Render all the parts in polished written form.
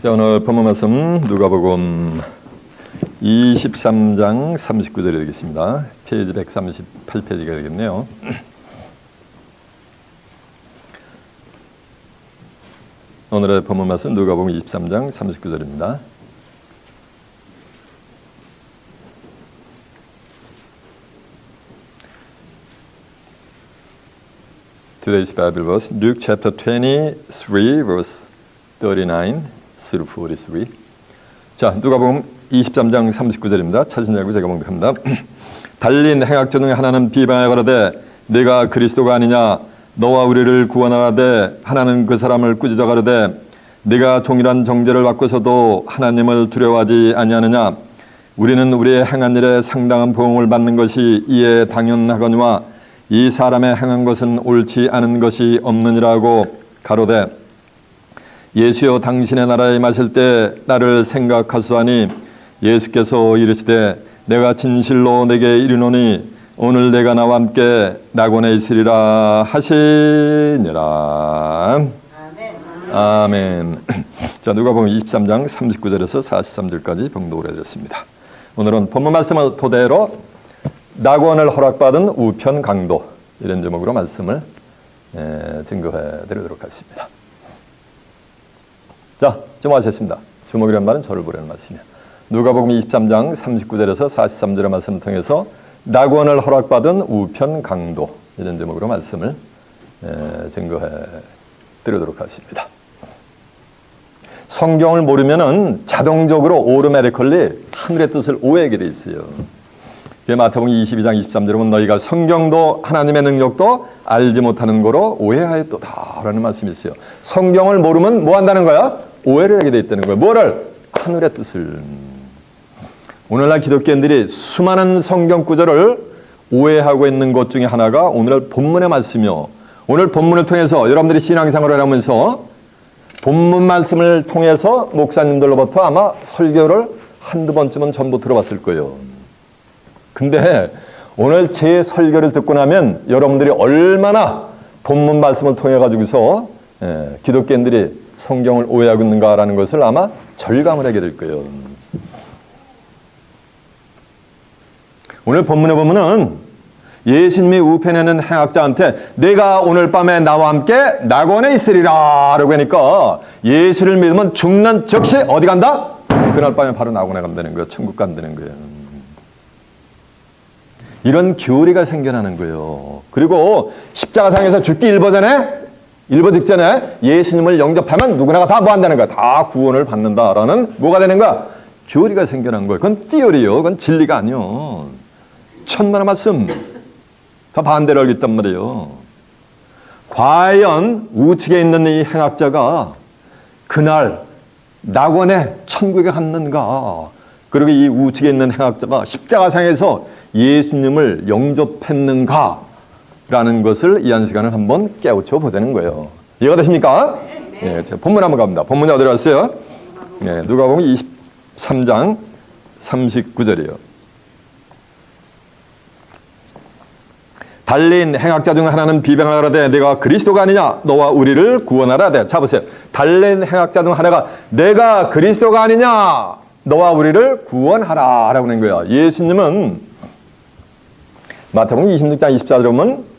자, 오늘 본문 말씀 누가복음 23장 39절이 되겠습니다. 페이지 138페이지가 되겠네요. 오늘의 본문 말씀 누가복음 23장 39절입니다. Today's Bible verse, Luke chapter 23, verse 39 through 43. 자, 누가복음 23장 39절입니다. 찾은 자고 제가 봉독합니다. 달린 행악자 중에 하나는 비방하여 가로되 네가 그리스도가 아니냐 너와 우리를 구원하라되 하나는 그 사람을 꾸짖어 가로되 네가 종일한 정죄를 받고서도 하나님을 두려워하지 아니하느냐 우리는 우리의 행한 일에 상당한 보응을 받는 것이 이에 당연하거니와 이 사람의 행한 것은 옳지 않은 것이 없느니라고 가로되 예수여 당신의 나라에 임하실 때 나를 생각하소하니 예수께서 이르시되 내가 진실로 내게 이르노니 오늘 내가 나와 함께 낙원에 있으리라 하시니라. 아멘. 자, 누가복음 23장 39절에서 43절까지 봉독을 해드렸습니다. 오늘은 본문 말씀을 토대로 낙원을 허락받은 우편 강도 이런 제목으로 말씀을 증거해 드리도록 하겠습니다. 자, 주목하셨습니다. 주목이라는 말은 저를 보려는 말씀이에요. 누가복음 23장 39절에서 43절의 말씀을 통해서 낙원을 허락받은 우편 강도 이런 제목으로 말씀을 증거해 드리도록 하겠습니다. 성경을 모르면은 자동적으로 오르메리컬리 하늘의 뜻을 오해하게 돼 있어요. 마태복음 22장 23절에 보면 너희가 성경도 하나님의 능력도 알지 못하는 거로 오해하였도다라는 말씀이 있어요. 성경을 모르면 뭐 한다는 거야? 오해를 하게 돼 있다는 거야. 뭐를? 하늘의 뜻을. 오늘날 기독교인들이 수많은 성경 구절을 오해하고 있는 것 중에 하나가 오늘 본문의 말씀이요. 오늘 본문을 통해서 여러분들이 신앙생활을 하면서 본문 말씀을 통해서 목사님들로부터 아마 설교를 한두 번쯤은 전부 들어봤을 거예요. 근데 오늘 제 설교를 듣고 나면 여러분들이 얼마나 본문 말씀을 통해 가지고서 기독교인들이 성경을 오해하고 있는가라는 것을 아마 절감을 하게 될 거예요. 오늘 본문에 보면은 예수님이 우편에는 행악자한테 내가 오늘 밤에 나와 함께 낙원에 있으리라 라고 하니까 예수를 믿으면 죽는 즉시 어디 간다? 그날 밤에 바로 낙원에 간다는 거예요. 천국 간다는 거예요. 이런 교리가 생겨나는 거예요. 그리고 십자가상에서 죽기 일보 직전에 예수님을 영접하면 누구나가 다 뭐 한다는 거야? 다 구원을 받는다라는 뭐가 되는 거야? 교리가 생겨난 거예요. 그건 띠어리요. 그건 진리가 아니요. 천만의 말씀. 다 반대로 알고 있단 말이에요. 과연 우측에 있는 이 행악자가 그날 낙원에 천국에 갔는가? 그리고 이 우측에 있는 행악자가 십자가상에서 예수님을 영접했는가? 라는 것을 이 한 시간을 한번 깨우쳐 보자는 거예요. 이해가 되십니까? 네, 제가 본문 한번 갑니다. 본문이 어디로 왔어요? 네, 누가복음 23장 39절이에요. 달린 행악자 중 하나는 비방하라되 내가 그리스도가 아니냐 너와 우리를 구원하라되. 자 보세요. 달린 행악자 중 하나가 내가 그리스도가 아니냐 너와 우리를 구원하라 라고 하는 거야. 예수님은 마태복음 26장 24절에 보면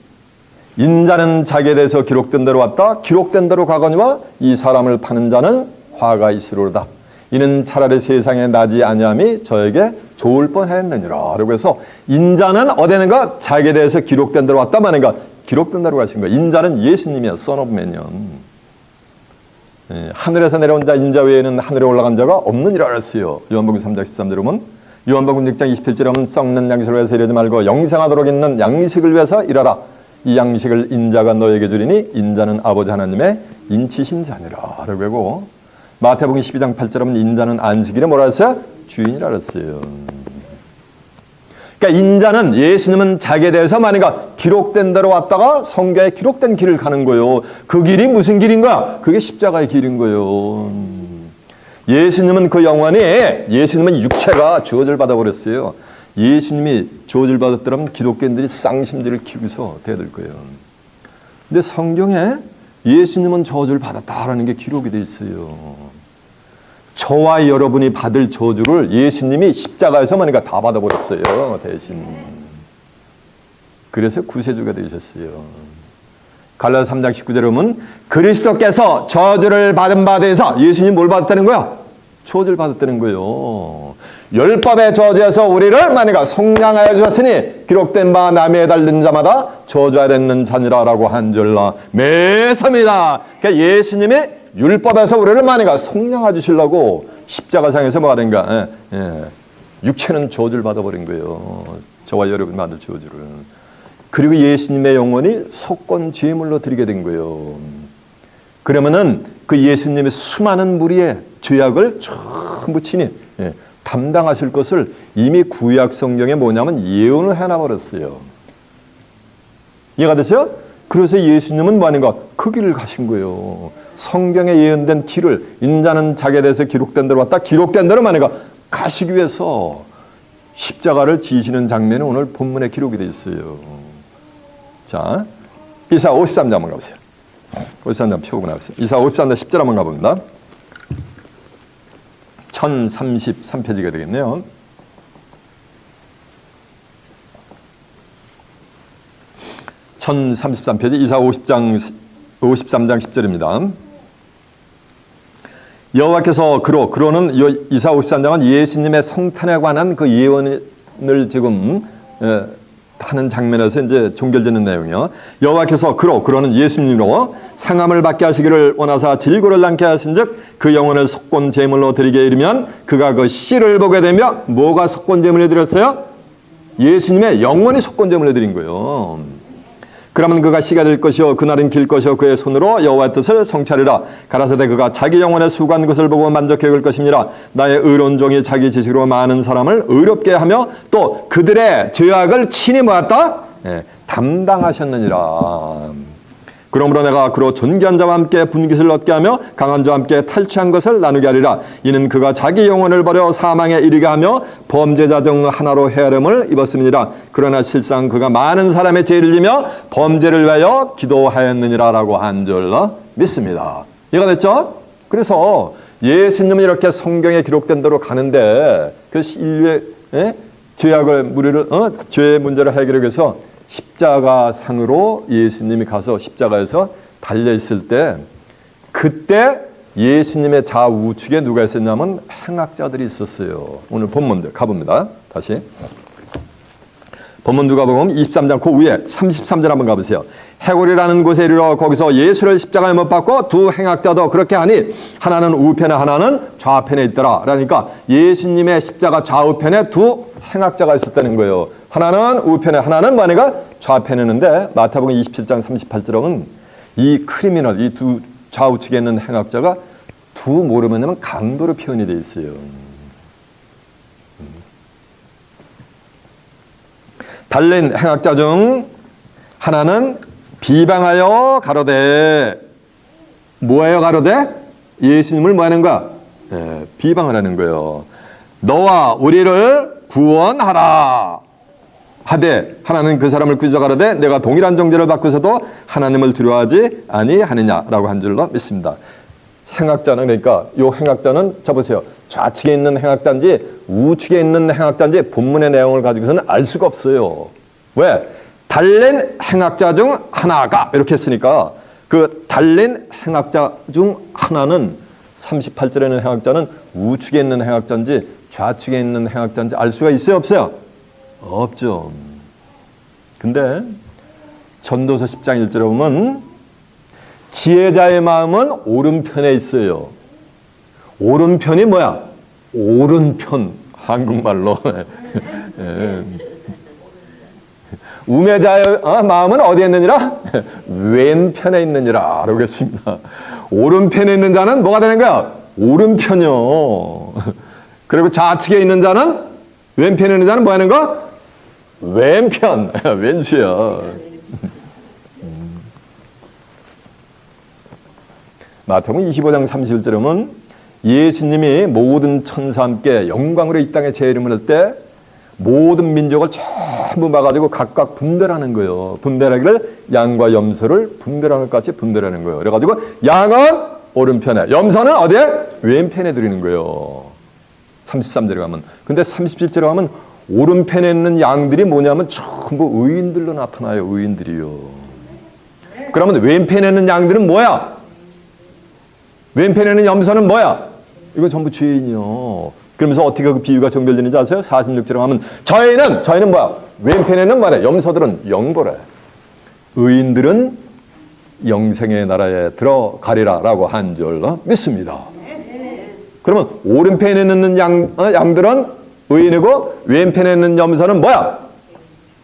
인자는 자기에 대해서 기록된 대로 왔다 기록된 대로 가거니와 이 사람을 파는 자는 화가 있으리로다. 이는 차라리 세상에 나지 아니함이 저에게 좋을 뻔했느니라. 라고 해서 인자는 어디 있는가? 자기에 대해서 기록된 대로 왔다 마는가? 기록된 대로 가신 거야. 인자는 예수님이야. Son of Man이야. 하늘에서 내려온 자 인자 외에는 하늘에 올라간 자가 없느니라 그랬어요. 요한복음 3장 13절에 보면 요한복음 6장 27절에 보면 썩는 양식을 위해서 이러지 말고 영생하도록 있는 양식을 위해서 일하라. 이 양식을 인자가 너에게 주리니 인자는 아버지 하나님의 인치신 자니라. 라고 하고 마태복음 12장 8절에 보면 인자는 안식일에 뭐라 했어요? 주인이라 그랬어요. 그러니까 인자는 예수님은 자기에 대해서 만약에 기록된 대로 왔다가 성경에 기록된 길을 가는 거예요. 그 길이 무슨 길인 거야? 그게 십자가의 길인 거예요. 예수님은 그 영원히 예수님은 육체가 주어질 받아버렸어요. 예수님이 주어질 받았더라면 기독교인들이 쌍심지를 키우면서 대들 거예요. 근데 성경에 예수님은 저주를 받았다라는 게 기록이 돼 있어요. 저와 여러분이 받을 저주를 예수님이 십자가에서 그러니까 다 받아버렸어요. 대신. 그래서 구세주가 되셨어요. 갈라디아 3장 19절에 보면 그리스도께서 저주를 받은 바 대해서 예수님 뭘 받았다는 거야? 저주를 받았다는 거예요. 율법의 저주에서 우리를 만약에 속량하여 주셨으니 기록된 바 남에 달린 자마다 저주하였는 자니라라고 한 줄라 매섭니다. 그러니까 예수님이 율법에서 우리를 만약에 속량해 주시려고 십자가상에서 뭐가 된가? 육체는 저주를 받아버린 거예요. 저와 여러분 받을 저주를. 그리고 예수님의 영혼이 속건 제물로 드리게 된 거예요. 그러면은 그 예수님의 수많은 무리의 죄악을 전부 친히 담당하실 것을 이미 구약 성경에 뭐냐면 예언을 해놔버렸어요. 이해가 되세요? 그래서 예수님은 뭐 하는가? 그 길을 가신 거예요. 성경에 예언된 길을 인자는 자기에 대해서 기록된 대로 왔다. 기록된 대로 만약에 가시기 위해서 십자가를 지시는 장면이 오늘 본문에 기록이 되어 있어요. 자, 이사 53장 한번 가보세요. 53장 펴고 나왔어요. 이사 53장 10절 한번 가봅니다. 1033페이지가 되겠네요. (1033페이지) 이사 53장 10절입니다. 여호와께서 그로는 이사 53장은 예수님의 성탄에 관한 그 예언을 지금 하는 장면에서 이제 종결되는 내용이요. 여호와께서 그로는 예수님으로 상함을 받게 하시기를 원하사 질고를 남게 하신즉 그 영혼을 속건 제물로 드리게 이르면 그가 그 씨를 보게 되며 뭐가 속건 제물로 드렸어요? 예수님의 영혼이 속건 제물로 드린 거예요. 그러면 그가 씨가 될 것이요 그날은 길 것이요 그의 손으로 여호와의 뜻을 성취하리라. 가라사대 그가 자기 영혼에 수고한 것을 보고 만족해 올 것입니다. 나의 의로운 종이 자기 지식으로 많은 사람을 의롭게 하며 또 그들의 죄악을 친히 모았다? 담당하셨느니라. 그러므로 내가 그로 존귀한 자와 함께 분깃을 얻게 하며 강한 자와 함께 탈취한 것을 나누게 하리라. 이는 그가 자기 영혼을 버려 사망에 이르게 하며 범죄자 중 하나로 헤아림을 입었음이니라. 그러나 실상 그가 많은 사람의 죄를 지며 범죄를 위하여 기도하였느니라 라고 한 줄로 믿습니다. 이해가 됐죠? 그래서 예수님은 이렇게 성경에 기록된 대로 가는데 그 인류의 죄악을 무리를 죄의 문제를 해결하기 위해서 십자가 상으로 예수님이 가서 십자가에서 달려있을 때 그때 예수님의 좌우측에 누가 있었냐면 행악자들이 있었어요. 오늘 본문들 가봅니다. 다시 본문 누가 보면 23장 그 위에 33절 한번 가보세요. 해골이라는 곳에 이르러 거기서 예수를 십자가에 못 박고 두 행악자도 그렇게 하니 하나는 우편에 하나는 좌편에 있더라. 그러니까 예수님의 십자가 좌우편에 두 행악자가 있었다는 거예요. 하나는 우편에 하나는 만약에 좌편에 있는데 마태복음 27장 38절은 이 크리미널 이 두 좌우측에 있는 행악자가 두 뭐로 뭐냐면 강도로 표현이 되어 있어요. 달린 행악자 중 하나는 비방하여 가로되 뭐예요 가로되? 예수님을 뭐 하는 거야? 비방을 하는 거예요. 너와 우리를 구원하라 하되 하나는 그 사람을 꾸짖어 가로되 내가 동일한 정죄를 받고서도 하나님을 두려워하지 아니하느냐라고 한 줄로 믿습니다. 행악자는 그러니까 이 행악자는 잡으세요. 좌측에 있는 행악자인지 우측에 있는 행악자인지 본문의 내용을 가지고서는 알 수가 없어요. 왜? 달린 행악자 중 하나가 이렇게 했으니까 그 달린 행악자 중 하나는 38절에 있는 행악자는 우측에 있는 행악자인지 좌측에 있는 행악자인지 알 수가 있어요? 없어요? 없죠. 근데 전도서 10장 1절에 보면 지혜자의 마음은 오른편에 있어요. 오른편이 뭐야? 오른편 한국말로 우매자의 마음은 어디에 있느니라? 왼편에 있느니라 라고 했습니다. 오른편에 있는 자는 뭐가 되는 거야? 오른편이요. 그리고 좌측에 있는 자는 왼편에 있는 자는 뭐 하는 거? 왼편, 왼수야. 마태복음 25장 31절에 보면 예수님이 모든 천사와 함께 영광으로 이 땅에 재림을 할 때 모든 민족을 전부 막아주고 각각 분별하는 거예요. 분별하기를 양과 염소를 분별하는 것 같이 분별하는 거예요. 그래가지고 양은 오른편에, 염소는 어디에? 왼편에 드리는 거예요. 33절에 가면. 근데 37절에 가면 오른편에 있는 양들이 뭐냐면 전부 의인들로 나타나요. 의인들이요. 그러면 왼편에 있는 양들은 뭐야? 왼편에 있는 염소는 뭐야? 이거 전부 죄인이요. 그러면서 어떻게 그 비유가 정결되는지 아세요? 46절에 가면 저희는 뭐야? 왼편에는 뭐래? 염소들은 영보래. 의인들은 영생의 나라에 들어가리라 라고 한 줄로 믿습니다. 그러면 오른편에 있는 양들은 의인이고 왼편에 있는 염소는 뭐야?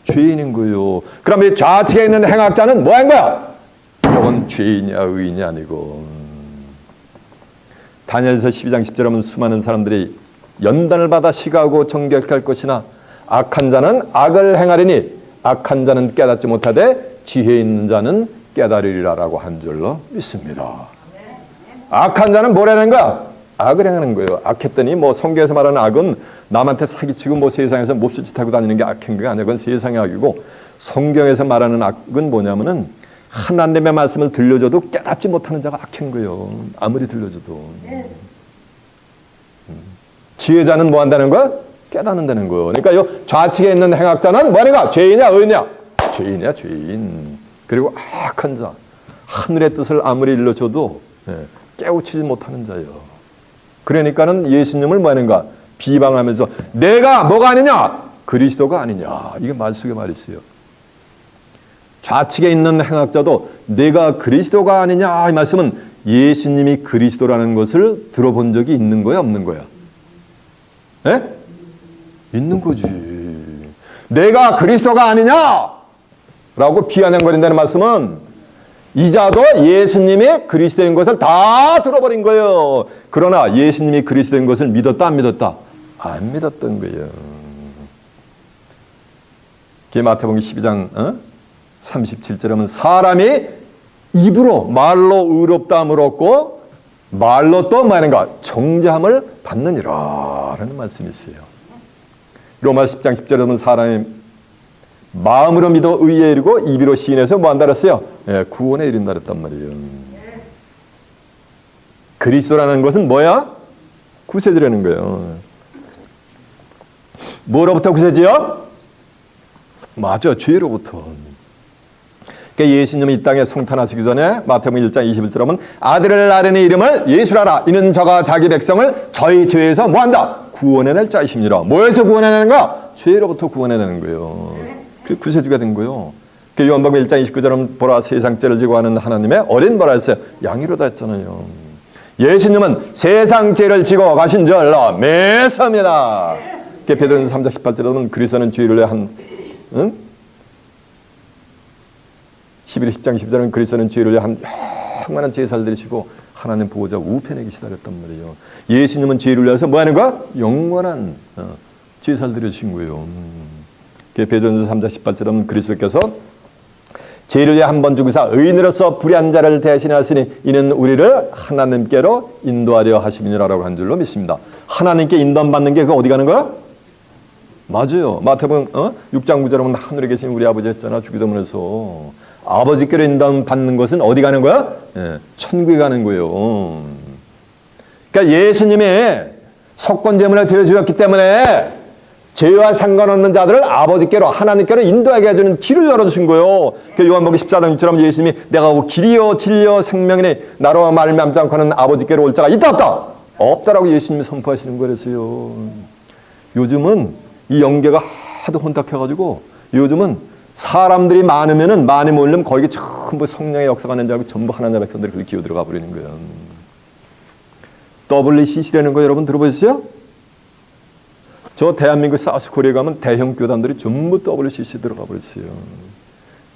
죄인인 거예요. 그럼 이 좌측에 있는 행악자는 뭐인 거야? 저건 죄인이야 의인이 아니고. 다니엘서 12장 10절에 보면 수많은 사람들이 연단을 받아 시가하고 정결할 것이나 악한 자는 악을 행하리니 악한 자는 깨닫지 못하되 지혜 있는 자는 깨달으리라라고 한 줄로 믿습니다. 악한 자는 뭐라는 거야? 악을 행하는 거예요. 악했더니 뭐 성경에서 말하는 악은 남한테 사기치고 뭐 세상에서 몹쓸 짓 하고 다니는 게 악한 게 아니라 그건 세상의 악이고, 성경에서 말하는 악은 뭐냐면은 하나님의 말씀을 들려줘도 깨닫지 못하는 자가 악한 거예요. 아무리 들려줘도. 지혜자는 뭐 한다는 거야? 깨닫는다는 거예요. 그러니까 요 좌측에 있는 행악자는 뭐니까? 죄인이야 의인이야? 죄인이야 죄인. 그리고 악한 자, 하늘의 뜻을 아무리 일러줘도 깨우치지 못하는 자예요. 그러니까는 예수님을 뭐 하는가? 비방하면서 내가 뭐가 아니냐? 그리스도가 아니냐? 이게 말 속에 말이 있어요. 좌측에 있는 행악자도 내가 그리스도가 아니냐? 이 말씀은 예수님이 그리스도라는 것을 들어본 적이 있는 거야 없는 거야? 예? 있는 거지. 내가 그리스도가 아니냐? 라고 비아냥거린다는 말씀은 이자도 예수님이 그리스도인 것을 다 들어버린 거예요. 그러나 예수님이 그리스도인 것을 믿었다 안 믿었다? 안 믿었던 거예요. 마태복음 12장 37절에 보면 사람이 입으로 말로 의롭다함을 얻고 말로 또 뭐하는가? 정죄함을 받느니라 라는 말씀이 있어요. 로마 10장 10절에 보면 사람이 마음으로 믿어 의에 이르고 입으로 시인해서 뭐 한다 그랬어요? 구원에 이른다 그랬단 말이에요. 그리스도라는 것은 뭐야? 구세주라는 거예요. 뭐로부터 구세주요? 맞아, 죄로부터. 그러니까 예수님이 이 땅에 성탄하시기 전에 마태복음 1장 21절 하면 아들을 낳으니 이름을 예수라라. 이는 저가 자기 백성을 저희 죄에서 뭐한다? 구원해낼 자이십니다. 뭐에서 구원해내는 거야? 죄로부터 구원해내는 거예요. 그 구세주가 된 거예요. 그 요한복음 1장 29절은 보라 세상 죄를 지고 하는 하나님의 어린 보라 했어요. 양이로다 했잖아요. 예수님은 세상 죄를 지고 가신 줄로 믿습니다. 베드로전서 3장 18절에 보면 그리스도는 죄를 위해 한 11, 10장 10절은 그리스도는 죄를 위해 한 많은 제사를 지고 하나님 보호자 우편에 계시다 그랬단 말이에요. 예수님은 죄를 위해서 뭐 하는 거야? 영원한 제사를 드려주신 거예요. 베드로전서 3장 18절은 그리스도께서 죄를 위해 한 번 죽으사 의인으로서 불의한 자를 대신하시니 이는 우리를 하나님께로 인도하려 하심이니라라고 한 줄로 믿습니다. 하나님께 인도받는 게 그 어디 가는 거야? 맞아요. 마태복음 6장 9절에 보면 하늘에 계신 우리 아버지 했잖아. 주기도문에서 아버지께로 인도받는 것은 어디 가는 거야? 천국에 가는 거예요. 그러니까 예수님이 석권제물을 되어주셨기 때문에 죄와 상관없는 자들을 아버지께로 하나님께로 인도하게 해주는 길을 열어주신 거예요. 요한복음 14장 6절에 예수님이 내가 길이요 진리요 생명이니 나로 말미암지 않고는 아버지께로 올 자가 있다 없다? 없다라고 예수님이 선포하시는 거랬어요. 요즘은 이 영계가 하도 혼탁해가지고 요즘은 사람들이 많으면은 많이 모이면 거기 전부 성령의 역사가 있는 줄 알고 전부 하나님의 백성들이 그렇게 기어 들어가 버리는 거예요. WCC라는 거 여러분 들어보셨어요? 저 대한민국 사우스코리아 가면 대형 교단들이 전부 WCC 들어가 버렸어요.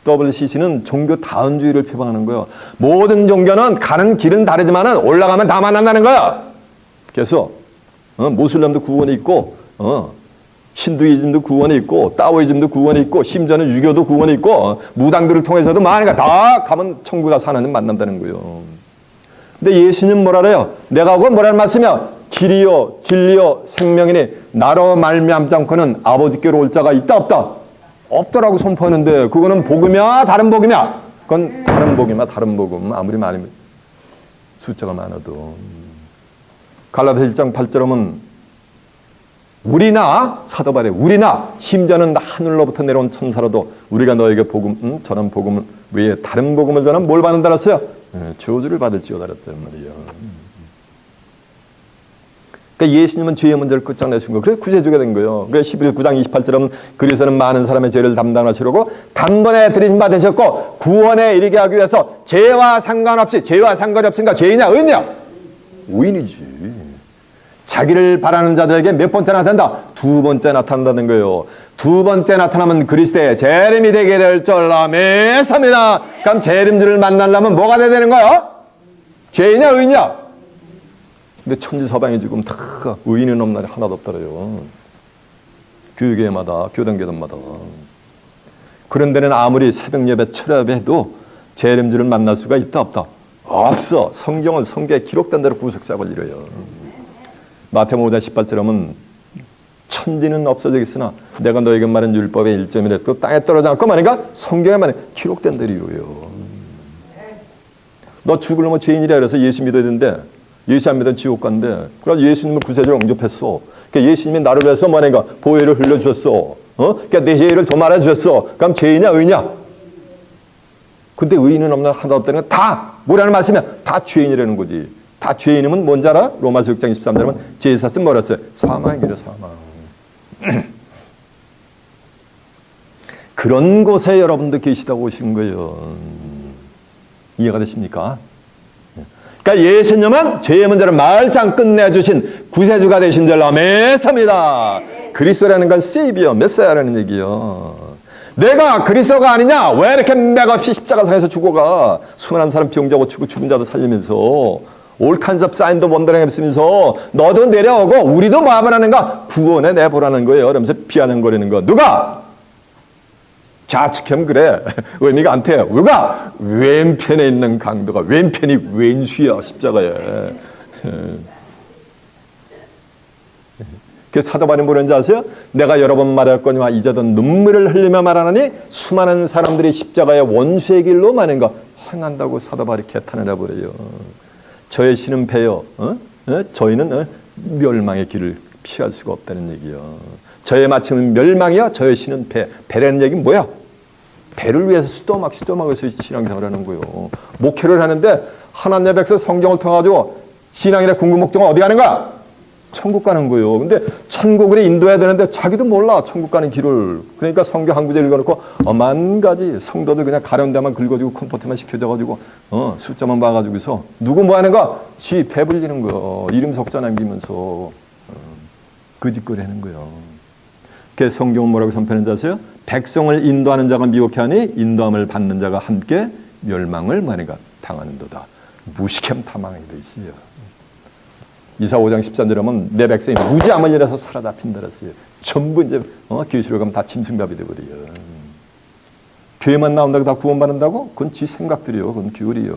WCC는 종교 다원주의를 표방하는 거예요. 모든 종교는 가는 길은 다르지만은 올라가면 다 만난다는 거야. 그래서 모슬렘도 구원이 있고 힌두이즘도 구원이 있고 따오이즘도 구원이 있고 심지어는 유교도 구원이 있고 무당들을 통해서도 많으니까 다 가면 천국에 가서 하나님 만난다는 거예요. 근데 예수님 뭐라 그래요? 내가 하고 뭐라는 말씀이야? 길이요 진리요 생명이니 나로 말미암지 않고는 아버지께로 올 자가 있다 없다? 없다라고 선포하는데 그거는 복음이야 다른 복음이야? 그건 다른 복음이야 다른 복음. 아무리 많이 숫자가 많아도. 갈라디아 1장 8절에 보면 우리나 사도 바울이 우리나 심지어는 하늘로부터 내려온 천사라도 우리가 너에게 복음 전한 복음을 외에 다른 복음을 전하면 뭘 받는다 그랬어요? 저주를 받을지어다 그랬단 말이에요. 그러니까 예수님은 죄의 문제를 끝장내신 거예요. 그래서 구세주가 된 거예요. 그래서 11장 28절은 그리스도는 많은 사람의 죄를 담당하시려고 단번에 들이신 바 되셨고 구원에 이르게 하기 위해서 죄와 상관이 없으니까 죄이냐 의인이냐? 의인이지. 자기를 바라는 자들에게 몇 번째 나타난다? 두 번째 나타난다는 거예요. 두 번째 나타나면 그리스도의 재림이 되게 될 줄 믿습니다. 그럼 재림주를 만나려면 뭐가 돼야 되는 거예요? 죄이냐 의인이냐? 근데 천지서방이 지금 다 의인은 없나 하나도 없더래요. 교회마다 교단교단마다. 그런 데는 아무리 새벽 예배 철야배도 재림주를 만날 수가 있다 없다? 없어. 성경은 성경에 기록된 대로 구속사고를 이뤄요. 마태복음 5장 18절에 보면 천지는 없어지겠으나 내가 너에게 말한 율법의 1점이라도 땅에 떨어져 않고 말인가? 성경에 말해 기록된 대로 이루어요. 너 죽으려면 죄인이라 그래서 예수 믿어야 되는데 예수 안 믿으면 지옥 간대. 그래서 예수님을 구세주로 영접했어. 그러니까 예수님이 나를 위해서 말인가? 보혈을 흘려주셨어. 그러니까 내 죄를 더 말아주셨어. 그럼 죄이냐 의냐? 근데 의인은 없나 하나도 없다는 건 다 뭐라는 말씀이야? 다 죄인이라는 거지. 다 죄인이면 뭔지 알아? 로마서 6장 23절에 보면 죄의 삭은 뭐라 했어요? 사망이래 사망. 그런 곳에 여러분도 계시다고 오신 거예요. 이해가 되십니까? 그러니까 예수님은 죄의 문제를 말짱 끝내주신 구세주가 되신 줄 믿습니다. 그리스도라는 건 세이비어, 메사야라는 얘기예요. 내가 그리스도가 아니냐? 왜 이렇게 맥없이 십자가상에서 죽어가? 수많은 사람 병자 고치고 죽은 자도 살리면서 올 컨셉 사인도 원더링 했으면서 너도 내려오고 우리도 마음을 하는가? 구원에 내보라는 거예요. 그러면서 비아냥거리는 거. 누가? 좌측하면 그래. 의미가 안 돼. 누가? 왼편에 있는 강도가 왼편이 왼수야 십자가에. 그 사도 바울이 뭐라는지 아세요? 내가 여러 번 말했거니와 이제도 눈물을 흘리며 말하느니 수많은 사람들이 십자가의 원수의 길로 많은가 행한다고 사도 바울이 개탄을 해버려요. 저의 신은 배요. 저희는 멸망의 길을 피할 수가 없다는 얘기요. 저의 마침은 멸망이야. 저의 신은 배. 배라는 얘기는 뭐야? 배를 위해서 수도막에서 신앙생활을 하는 거예요. 목회를 하는데 하나님의 백성 성경을 통해가지고 신앙이나 궁극 목적은 어디 가는 거야? 천국 가는 거예요. 근데 천국을 인도해야 되는데 자기도 몰라. 천국 가는 길을. 그러니까 성경 한 구절 읽어놓고 만 가지 성도들 그냥 가려운 데만 긁어주고 컴포트만 시켜줘가지고 숫자만 봐가지고서 누구 뭐 하는가? 지 배불리는 거예요. 이름 석자 남기면서 거짓거리 하는 거예요. 그래서 성경은 뭐라고 선포하는지 아세요? 백성을 인도하는 자가 미혹해 하니 인도함을 받는 자가 함께 멸망을 뭐 하는가? 당하는도다. 무식함 탐망이 돼 있어요. 이사 5장 13절에 보면 내 백성이 무지함을 일어서 사로잡힌다 그랬어요. 전부 이제 교회로 가면 다 짐승밥이 되버려요. 교회만 나온다고 다 구원받는다고? 그건 지 생각들이요. 그건 규율이요.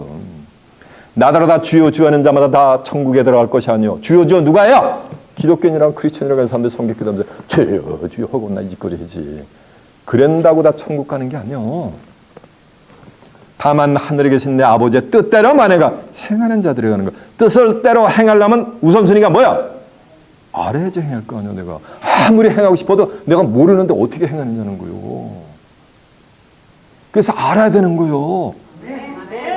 나더러 다 주여 주여 하는 자마다 다 천국에 들어갈 것이 아니요. 주여 주여 누가요? 기독교인이랑 크리스천이라고 하는 사람들 성격기도하면서 주여 주여 하고 나 이 짓거리 하지. 그런다고 다 천국 가는 게 아니요. 다만 하늘에 계신 내 아버지의 뜻대로만 내가 행하는 자들이 가는 거야. 뜻을 대로 행하려면 우선순위가 뭐야? 알아야지 행할 거 아니야. 내가 아무리 행하고 싶어도 내가 모르는데 어떻게 행하느냐는 거요. 그래서 알아야 되는 거요.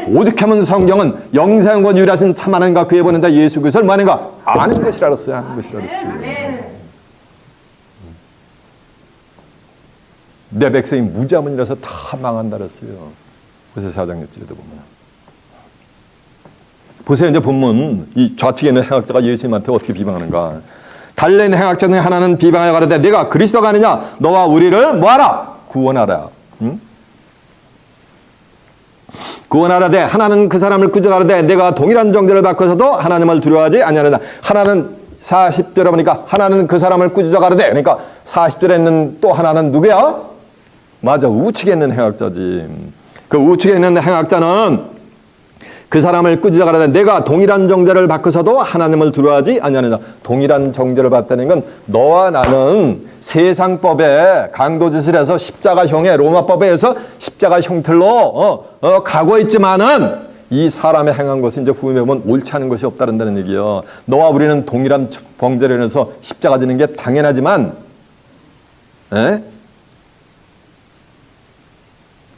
오죽하면 성경은 영생과 유일하신 참 하나님과 그에 보낸 자 예수 그리스도를 뭐 하는가? 아는 것이라 알았어요. 아는 것이라 알았어요. 내 백성이 무지함을 일어서 다 망한다 그랬어요. 그래서 4장 6절에도 보면 보세요. 이제 본문 이 좌측에 있는 행악자가 예수님한테 어떻게 비방하는가. 달려 있는 행악자 중에 하나는 비방하여 가로되 내가 그리스도가 아니냐? 너와 우리를 뭐하라? 구원하라. 응? 구원하라되 하나는 그 사람을 구적하라되 내가 동일한 정죄를 받고서도 하나님을 두려워하지 아니하느냐. 하나는 40절에 보니까 하나는 그 사람을 꾸짖어가라되 그러니까 40절에 있는 또 하나는 누구야? 맞아. 우측에 있는 행악자지. 그 우측에 있는 행악자는 그 사람을 꾸짖어가라되 내가 동일한 정죄를 받고서도 하나님을 두려워하지 아니하느냐. 동일한 정죄를 받다는 건 너와 나는 세상법에 강도짓을 해서 십자가형의 로마법에 의해서 십자가 형틀로 가고 있지만은 이 사람의 행한 것은 이제 후에 보면 옳지 않은 것이 없다는 얘기예요. 너와 우리는 동일한 범죄를 인해서 십자가 지는 게 당연하지만,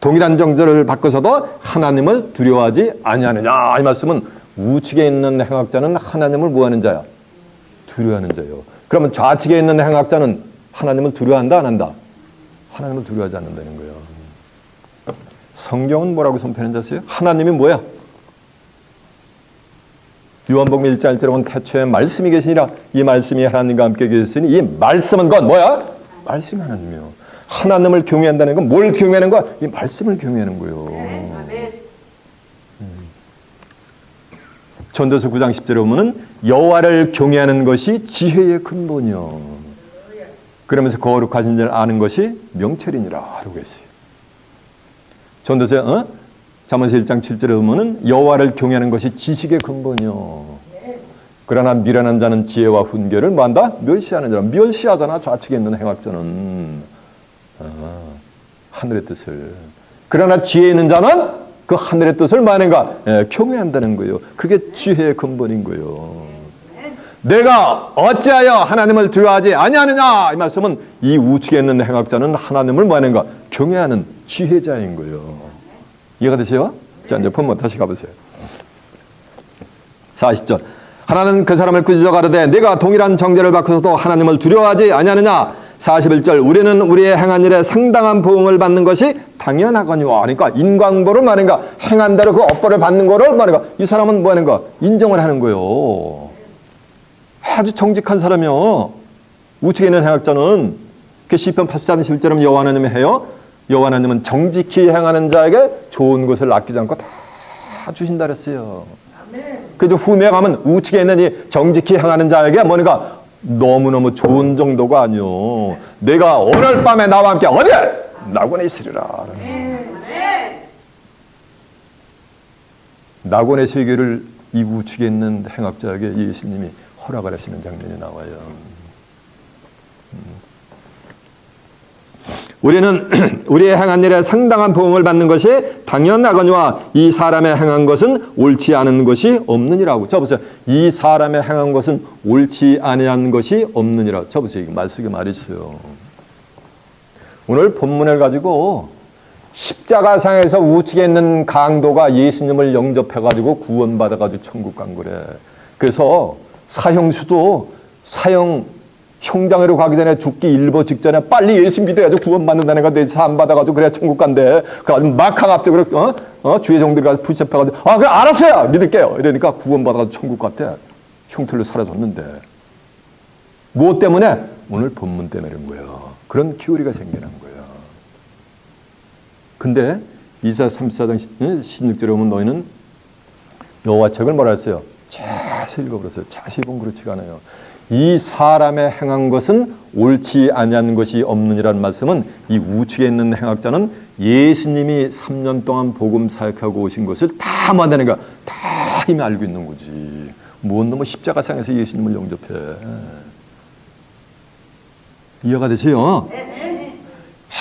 동일한 정죄를 받고서도 하나님을 두려워하지 아니하느냐. 이 말씀은 우측에 있는 행악자는 하나님을 뭐하는 자야? 두려워하는 자예요. 그러면 좌측에 있는 행악자는 하나님을 두려워한다, 안 한다? 하나님을 두려워하지 않는다는 거예요. 성경은 뭐라고 선포하는지 아세요? 하나님이 뭐야? 요한복음 1장 1절에 보면 태초에 말씀이 계시니라. 이 말씀이 하나님과 함께 계시니 이 말씀은 건 뭐야? 말씀이 하나님이요. 하나님을 경외한다는 건 뭘 경외하는 거야? 이 말씀을 경외하는 거예요. 전도서 9장 10절에 보면은 여호와를 경외하는 것이 지혜의 근본이요. 그러면서 거룩하신 자를 아는 것이 명철이니라 하고 했어요. 전도서 잠언서 1장 7절에 보면은 여호와를 경외하는 것이 지식의 근본이요. 그러나 미련한 자는 지혜와 훈계를 뭐한다? 멸시하는 자라. 멸시하잖아. 좌측에 있는 행악자는. 하늘의 뜻을. 그러나 지혜 있는 자는 그 하늘의 뜻을 뭐하는가? 경외한다는 거예요. 그게 지혜의 근본인 거예요. 내가 어찌하여 하나님을 두려워하지 아니하느냐? 이 말씀은 이 우측에 있는 행악자는 하나님을 뭐하는가? 경외하는 지혜자인 거예요. 이해가 되세요? 자, 이제 본문 다시 가보세요. 40절. 하나는 그 사람을 꾸짖어 가로되 네가 동일한 정죄를 받고서도 하나님을 두려워하지 아니하느냐? 41절. 우리는 우리의 행한 일에 상당한 보응을 받는 것이 당연하거니와. 그러니까 인광보를 말인가? 행한 대로 그 업보를 받는 거를 말인가? 이 사람은 뭐하는가? 인정을 하는 거예요. 아주 정직한 사람이요. 우측에 있는 행악자는 그 시편 84편 11절에 여호와 하나님이 해요. 여호와 하나님은 정직히 행하는 자에게 좋은 것을 아끼지 않고 다 주신다 그랬어요. 그래도 후에 가면 우측에 있는 이 정직히 행하는 자에게 뭐니까 너무너무 좋은 정도가 아니요. 내가 오늘 밤에 나와 함께 어디? 낙원에 있으리라. 낙원의 세계를 이 우측에 있는 행악자에게 예수님이 허락을 하시는 장면이 나와요. 우리는 우리의 행한 일에 상당한 보응을 받는 것이 당연하거니와 이 사람의 행한 것은 옳지 않은 것이 없느니라고. 저 보세요. 이 사람의 행한 것은 옳지 아니한 것이 없느니라. 저 보세요. 말 속에 말이 있어요. 오늘 본문을 가지고 십자가상에서 우측에 있는 강도가 예수님을 영접해가지고 구원받아가지고 천국 간 거래. 그래서 사형수도 형장으로 가기 전에 죽기 일보 직전에 빨리 예수 믿어가지고 구원받는다는 거 사안 받아가지고 그래야 천국 간대. 그래가지고 막강압적으로 주의 종들이 가서 푸시업해가지고 그래 알았어요 믿을게요 이러니까 구원받아가지고 천국 갔대. 형틀로 사라졌는데 무엇 때문에? 오늘 본문 때문에 그런 거예요. 그런 기울이가 생겨난 거예요. 근데 이사야 34장 16절에 보면 너희는 여호와 책을 뭐라 했어요? 자세히 읽어버렸어요. 자세히 보면 그렇지가 않아요. 이 사람의 행한 것은 옳지 아니한 것이 없느니라는 말씀은 이 우측에 있는 행악자는 예수님이 3년 동안 복음 사역하고 오신 것을 다 만드는 거야. 다 이미 알고 있는 거지. 뭔 놈의 십자가상에서 예수님을 영접해. 이해가 되세요?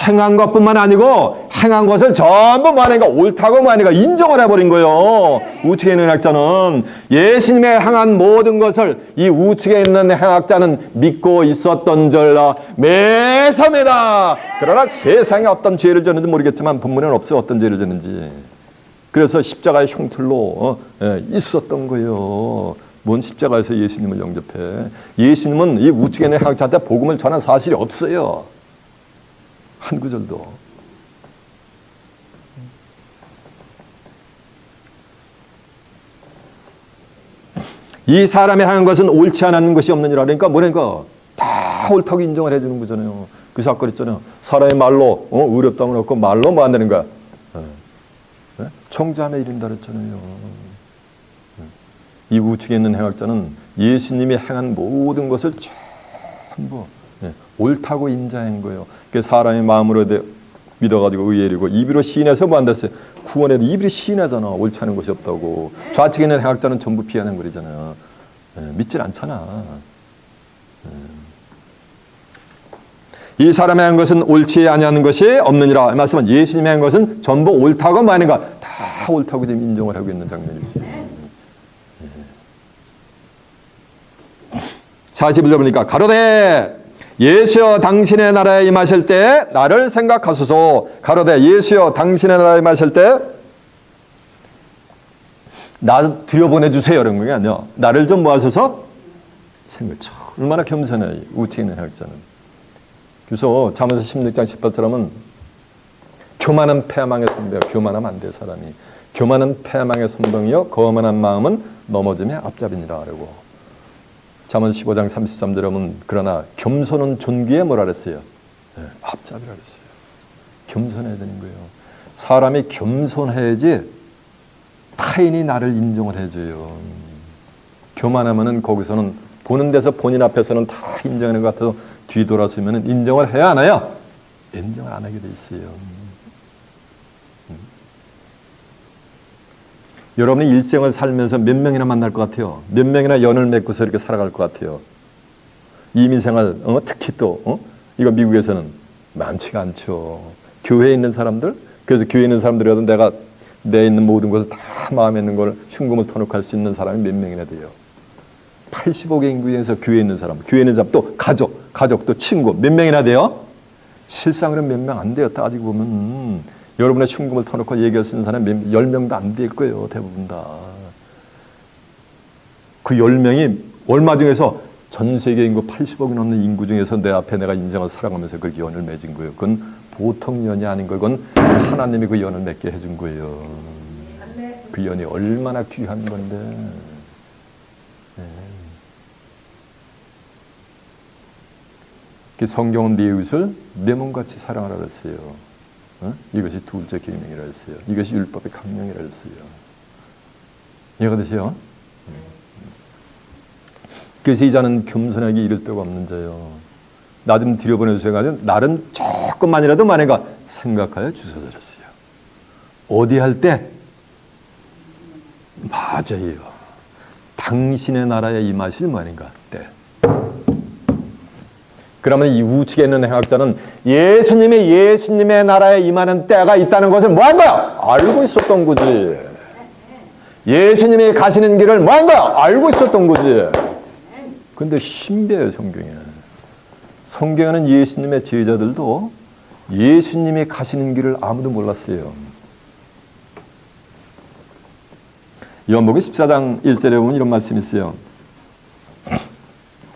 행한 것뿐만 아니고 행한 것을 전부 뭐하는가? 옳다고 뭐하는가? 인정을 해버린 거예요. 우측에 있는 행악자는 예수님의 행한 모든 것을 이 우측에 있는 행악자는 믿고 있었던 줄라 매섭니다. 그러나 세상에 어떤 죄를 졌는지 모르겠지만 본문에는 없어요. 어떤 죄를 졌는지. 그래서 십자가의 흉틀로 있었던 거예요. 뭔 십자가에서 예수님을 영접해. 예수님은 이 우측에 있는 행악자한테 복음을 전한 사실이 없어요. 한 구절도. 이 사람이 하는 것은 옳지 않은 것이 없느니라. 그러니까 뭐라니까 다 옳다고 인정을 해주는 거잖아요. 그 사건 있잖아요. 사람의 말로 의롭다고 그렇고 말로 뭐 안 되는 거야. 청자함에 이른다 그랬잖아요. 이 우측에 있는 행악자는 예수님이 행한 모든 것을 전부 옳다고 인정한 거예요. 그 사람의 마음으로 믿어가지고 의뢰이고 입으로 시인해서 뭐 한다 했어요. 구원에도 입으로 시인하잖아. 옳지 않은 것이 없다고. 좌측에 있는 행악자는 전부 비하는 거리잖아요. 믿질 않잖아. 이 사람의 한 것은 옳지 아니하는 것이 없느니라. 말씀은 예수님의 한 것은 전부 옳다고 말하는가? 다 다 옳다고 지금 인정을 하고 있는 장면이죠. 41절 보니까 가로되 예수여 당신의 나라에 임하실 때 나를 생각하소서. 가로되 예수여 당신의 나라에 임하실 때 나 들여보내주세요 이런 게 아니야. 나를 좀 모아서서 생각. 얼마나 겸손해 우측에 있는 학자는. 그래서 잠언서 16장 18절하면 교만은 패망의 선배야. 교만하면 안 돼 사람이. 교만은 패망의 선봉이요 거만한 마음은 넘어짐의 앞잡이니라 그러고. 잠언 15장 33절에 보면 그러나 겸손은 존귀에 뭐라 그랬어요? 네, 앞잡이라 그랬어요. 겸손해야 되는 거예요. 사람이 겸손해야지 타인이 나를 인정을 해줘요. 교만하면은 거기서는 보는 데서 본인 앞에서는 다 인정하는 것 같아도 뒤돌아서면 인정을 해야 하나요? 인정을 안 하게 돼 있어요. 여러분이 일생을 살면서 몇 명이나 만날 것 같아요? 몇 명이나 연을 맺고서 이렇게 살아갈 것 같아요? 이민생활, 특히 또 이거 미국에서는 많지가 않죠. 교회에 있는 사람들, 그래서 교회에 있는 사람들이라도 내가 내 있는 모든 것을 다 마음에 있는 걸 흉금을 터놓고 할 수 있는 사람이 몇 명이나 돼요? 85개 인구에서 교회에 있는 사람, 교회에 있는 사람, 또 가족, 또 친구 몇 명이나 돼요? 실상으로는 몇 명 안 돼요. 따지고 보면 여러분의 흉금을 터놓고 얘기할 수 있는 사람이 10명도 안 될 거예요. 대부분 다. 그 10명이 얼마 중에서 전 세계 인구 80억이 넘는 인구 중에서 내 앞에 내가 인생을 살아가면서 그 연을 맺은 거예요. 그건 보통 연이 아닌 거. 그건 하나님이 그 연을 맺게 해준 거예요. 그 연이 얼마나 귀한 건데. 네. 그 성경은 네 이웃을 내 몸같이 사랑하라 그랬어요. 이것이 둘째 계명이라 했어요. 이것이 율법의 강령이라 했어요. 이해가 되세요? 그래서 이 자는 겸손하게 이를 데가 없는 자요. 나 좀 들여보내주세요. 가지고 나름 조금만이라도 만약에 생각하여 주소서랬어요. 어디 할 때? 맞아요. 당신의 나라에 임하실 뭐인가 때. 그러면 이 우측에 있는 행악자는 예수님의 나라에 임하는 때가 있다는 것을 뭐 한 거야? 알고 있었던 거지. 예수님이 가시는 길을 뭐 한 거야? 알고 있었던 거지. 근데 신비해요, 성경에. 성경에는 예수님의 제자들도 예수님이 가시는 길을 아무도 몰랐어요. 요한복음 14장 1절에 보면 이런 말씀이 있어요.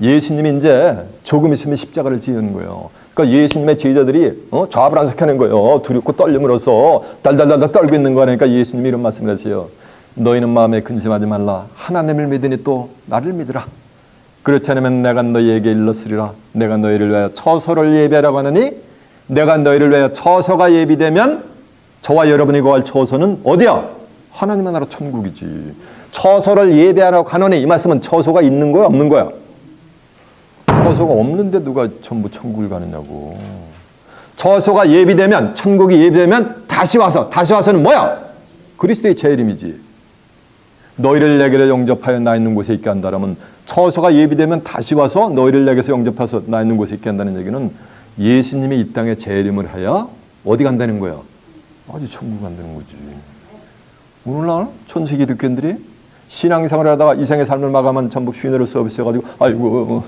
예수님이 이제 조금 있으면 십자가를 지는 거예요. 그러니까 예수님의 제자들이 좌불안석하는 거예요. 두렵고 떨림으로써 달달달달 떨고 있는 거니까 예수님이 이런 말씀을 하세요. 너희는 마음에 근심하지 말라. 하나님을 믿으니 또 나를 믿으라. 그렇지 않으면 내가 너희에게 일렀으리라. 내가 너희를 위하여 처소를 예비하라고 하느니 내가 너희를 위하여 처소가 예비되면 저와 여러분이 거할 처소는 어디야? 하나님의 나라 천국이지. 처소를 예비하라고 하노니 이 말씀은 처소가 있는 거야 없는 거야? 처소가 없는데 누가 전부 천국을 가느냐고. 처소가 예비되면 천국이 예비되면 다시 와서는 뭐야? 그리스도의 재림이지. 너희를 내게로 영접하여 나 있는 곳에 있게 한다라면 처소가 예비되면 다시 와서 너희를 내게서 영접해서 나 있는 곳에 있게 한다는 얘기는 예수님이 이 땅에 재림을 하여 어디 간다는 거야? 아주 천국 간다는 거지. 오늘날 천세 기독교인들이 신앙생활을 하다가 이생의 삶을 마감한 전부 휘너를 서비스해가지고 아이고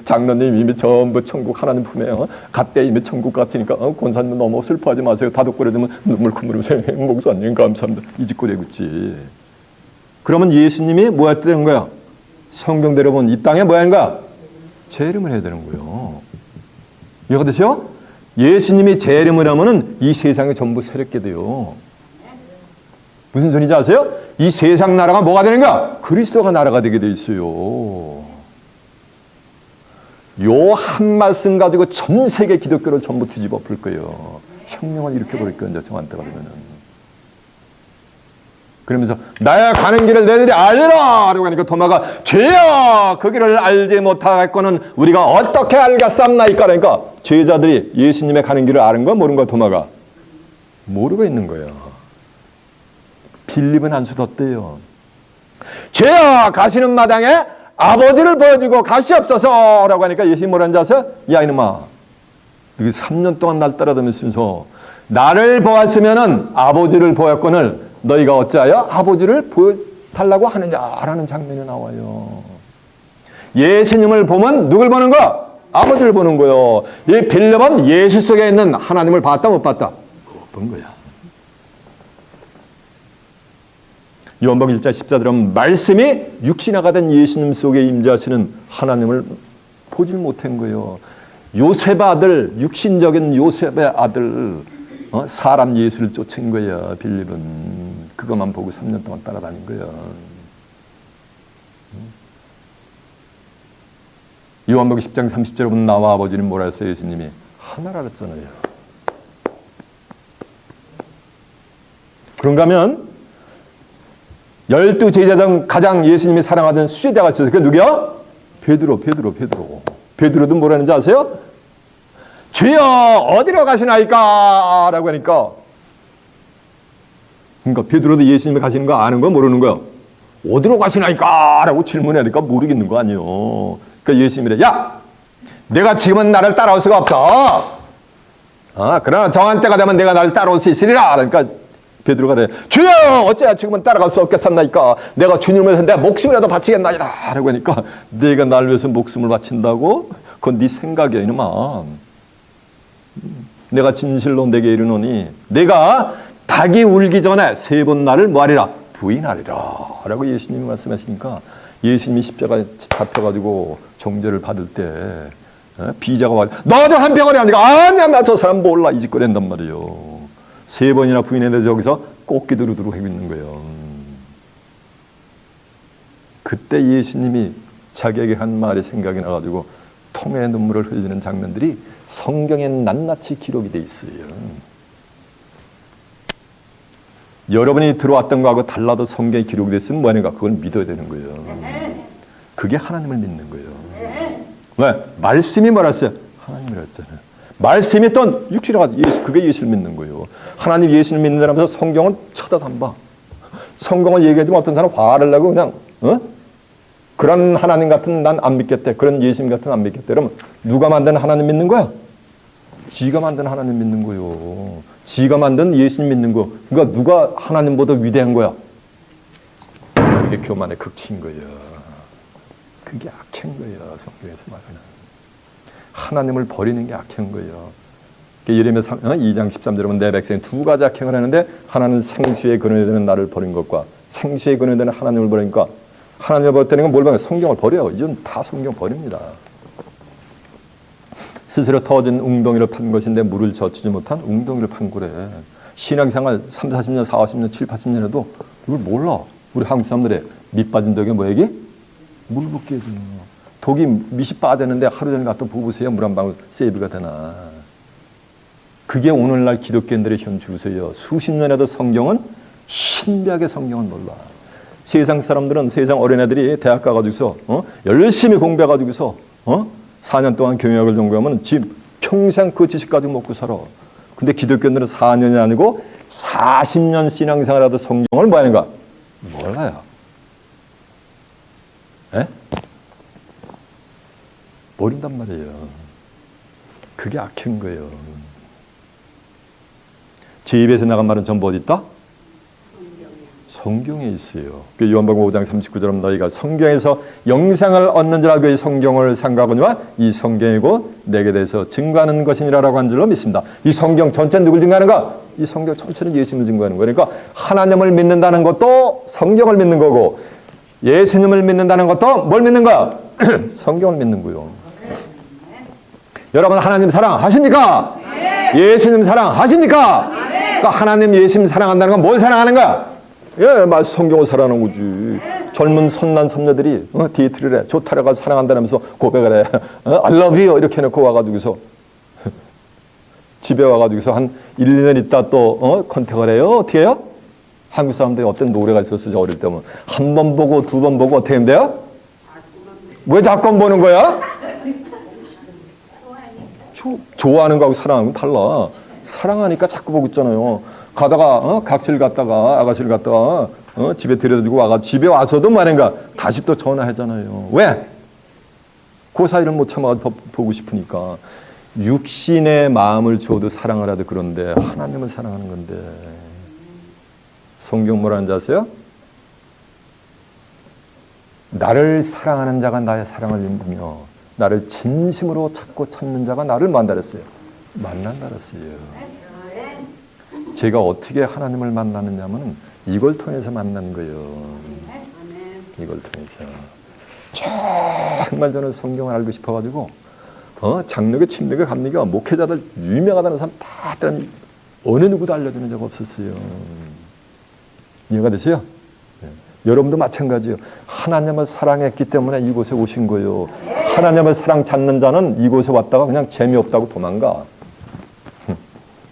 장로님 이미 전부 천국 하나님 품에 갓대 이미 천국 같으니까 권사님 너무 슬퍼하지 마세요. 다독거려 주면 눈물 콧물으세요. 목사님 감사합니다. 이 짓고 되고 있지. 그러면 예수님이 뭐 해야 되는 거야? 성경대로 보면 이 땅에 뭐 하는 거야? 재림을 해야 되는 거예요. 이해가 되세요? 예수님이 재림을 하면은 이 세상이 전부 새롭게 돼요. 무슨 소리인지 아세요? 이 세상 나라가 뭐가 되는 거야? 그리스도가 나라가 되게 돼 있어요. 요 한 말씀 가지고 전 세계 기독교를 전부 뒤집어 볼 거예요. 혁명을 일으켜버릴 거예요. 이제 저한테가 되면은. 그러면서 나야 가는 길을 너희들이 알리라 라고 하니까 도마가 죄야 그 길을 알지 못하겠거는 우리가 어떻게 알겠삼나이까. 그러니까 제자들이 예수님의 가는 길을 아는 거야 모르는 거야? 도마가 모르고 있는 거예요. 빌립은 한 수 더 떼요. 죄야 가시는 마당에 아버지를 보여주고 가시옵소서 라고 하니까 예수님이 뭐라는지 아세요? 야 이놈아, 3년 동안 날 따라다니면서 나를 보았으면은 아버지를 보았거늘 너희가 어찌하여 아버지를 보여달라고 하느냐라는 장면이 나와요. 예수님을 보면 누굴 보는 거야? 아버지를 보는 거예요. 이 빌립은 예수 속에 있는 하나님을 봤다 못 봤다? 못 본 거야. 요한복음 1장 14절은 말씀이 육신화가 된 예수님 속에 임재하시는 하나님을 보질 못한 거예요. 요셉의 아들, 육신적인 요셉의 아들, 사람 예수를 쫓은 거야. 빌립은 그것만 보고 3년 동안 따라다닌 거야. 요한복음 10장 30절에 보면 나와 아버지는 뭐라 했어요? 예수님이 하나라 그랬잖아요. 그런가 하면 12 제자 중 가장 예수님이 사랑하던 수제자가 있어요. 그게 누구야? 베드로. 베드로도 뭐라는지 아세요? 주여 어디로 가시나이까? 라고 하니까, 그러니까 베드로도 예수님이 가시는 거 아는 거야 모르는 거야? 어디로 가시나이까? 라고 질문하니까 모르겠는 거 아니에요. 그러니까 예수님이 그래, 야 내가 지금은 나를 따라올 수가 없어. 그러나 정한 때가 되면 내가 나를 따라올 수 있으리라. 그러니까 베드로가 그래, 주여 어째야 지금은 따라갈 수 없겠습니까? 내가 주님을 위해서 내 목숨이라도 바치겠나이다. 라고 하니까, 내가 나를 위해서 목숨을 바친다고? 그건 네 생각이야 이놈아. 내가 진실로 내게 이르노니 내가 닭이 울기 전에 3번 나를 뭐하리라? 부인하리라. 라고 예수님이 말씀하시니까, 예수님이 십자가에 잡혀가지고 정죄를 받을 때 비자가 와, 너도 한병원이 아니고, 아니야 나 저 사람 몰라 이 짓거리 한단 말이에요. 3번이나 부인했는데 저기서 꽃기두루두루 하고 있는 거예요. 그때 예수님이 자기에게 한 말이 생각이 나가지고 통의 눈물을 흘리는 장면들이 성경에 낱낱이 기록이 돼 있어요. 여러분이 들어왔던 거하고 달라도 성경에 기록이 됐으면 뭐하는가? 그걸 믿어야 되는 거예요. 그게 하나님을 믿는 거예요. 왜? 말씀이 말했어요. 하나님이라 했잖아요. 말씀이 또 육신이라고 그게 예수를 믿는 거예요. 하나님 예수를 믿는 사람에서 성경은 쳐다도 안 봐. 성경을 얘기해주면 어떤 사람 화를 내고 그냥 그런 하나님 같은 난 안 믿겠대. 그런 예수님 같은 안 믿겠대. 그러면 누가 만든 하나님 믿는 거야? 지가 만든 하나님 믿는 거요. 지가 만든 예수님 믿는 거. 그러니까 누가 하나님보다 위대한 거야? 그게 교만의 극치인 거예요. 그게 악한 거예요. 성경에서 말하는. 하나님을 버리는 게 악한 거예요. 예레미야 2장 13절에 보면 내 백성이 2가지 악행을 하는데, 하나는 생수의 근원이 되는 나를 버린 것과 생수의 근원이 되는 하나님을 버리니까, 하나님을 버렸다는 건 뭘 버려요? 성경을 버려요. 이건 다 성경 버립니다. 스스로 터진 웅덩이를 판 것인데 물을 젖히지 못한 웅덩이를 판 거래. 신앙생활 3, 40년, 4, 50년, 7, 80년 해도 이걸 몰라. 우리 한국 사람들의 밑 빠진 독이 뭐얘기? 물 붓기 해주는 거. 독이 밑이 빠졌는데 하루 종일 갖다 부으세요. 물 한 방울 세이브가 되나. 그게 오늘날 기독교인들의 현 주세요. 수십 년에도 성경은 신비하게 성경을 몰라. 세상 사람들은, 세상 어린애들이 대학 가가지고서 열심히 공부해가지고서 4년 동안 경영학을 전공하면 집 평생 그 지식 가지고 먹고 살아. 근데 기독교인들은 4년이 아니고 40년 신앙생활하도 성경을 뭐 하는가? 몰라요. 에? 모른단 말이에요. 그게 악한 거예요. 제 입에서 나간 말은 전부 어디 있다? 성경에 있어요. 그 요한복음 5장 39절은 너희가 성경에서 영생을 얻는 줄 알고 이 성경을 상고하거니와 이 성경이고 내게 대해서 증거하는 것이니라라고 한 줄로 믿습니다. 이 성경 전체는 누굴 증거하는가? 이 성경 전체는 예수님을 증거하는 거예요. 그러니까 하나님을 믿는다는 것도 성경을 믿는 거고, 예수님을 믿는다는 것도 뭘 믿는 거야? 성경을 믿는 거예요. 여러분 하나님 사랑하십니까? 네. 예수님 사랑하십니까? 네. 그러니까 하나님 예수님 사랑한다는 건 뭘 사랑하는 거야? 예, 맞 성경을 사랑하는 거지. 네. 젊은 선난 선녀들이 데이트를 해. 좋다라고 사랑한다면서 고백을 해. I love you 이렇게 해놓고 와가지고서 집에 와가지고서 한 1, 2년 있다 또 컨택을 해요. 어떻게 해요? 한국 사람들이 어떤 노래가 있었어 어릴 때면 한 번 보고 2번 보고 어떻게 하면 돼요? 왜 자꾸 보는 거야? 좋아하는 거하고 사랑하는 건 달라. 사랑하니까 자꾸 보고 있잖아요. 가다가 각실 갔다가 아가씨를 갔다가 집에 들여두고 와가 집에 와서도 말인가 다시 또 전화하잖아요. 왜? 그 사이를 못 참아 보고 싶으니까. 육신의 마음을 줘도 사랑을 하도 그런데 하나님을 사랑하는 건데 성경 뭐라는지 아세요? 나를 사랑하는 자가 나의 사랑을 입으며 나를 진심으로 찾고 찾는 자가 나를 만나랬어요. 만난다 그랬어요. 제가 어떻게 하나님을 만나느냐면 이걸 통해서 만난 거예요. 이걸 통해서. 정말 저는 성경을 알고 싶어가지고 장로교, 침례교, 감리교, 목회자들 유명하다는 사람 다 어느 누구도 알려주는 적 없었어요. 이해가 되세요? 네. 여러분도 마찬가지예요. 하나님을 사랑했기 때문에 이곳에 오신 거예요. 하나님을 사랑 찾는 자는 이곳에 왔다가 그냥 재미없다고 도망가.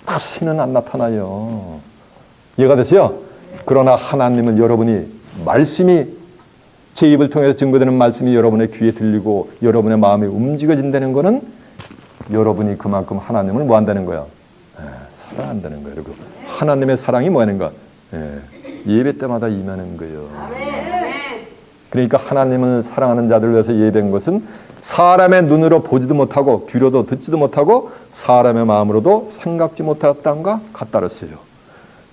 다시는 안 나타나요. 이해가 되세요? 그러나 하나님은 여러분이 말씀이 제 입을 통해서 증거되는 말씀이 여러분의 귀에 들리고 여러분의 마음이 움직여진다는 것은 여러분이 그만큼 하나님을 뭐 한다는 거야? 사랑한다는 거예요. 그리고 하나님의 사랑이 뭐 하는 거야? 예배 때마다 임하는 거예요. 그러니까 하나님을 사랑하는 자들을 위해서 예배한 것은 사람의 눈으로 보지도 못하고 귀로도 듣지도 못하고 사람의 마음으로도 생각지 못했다는 것과 같다랬어요.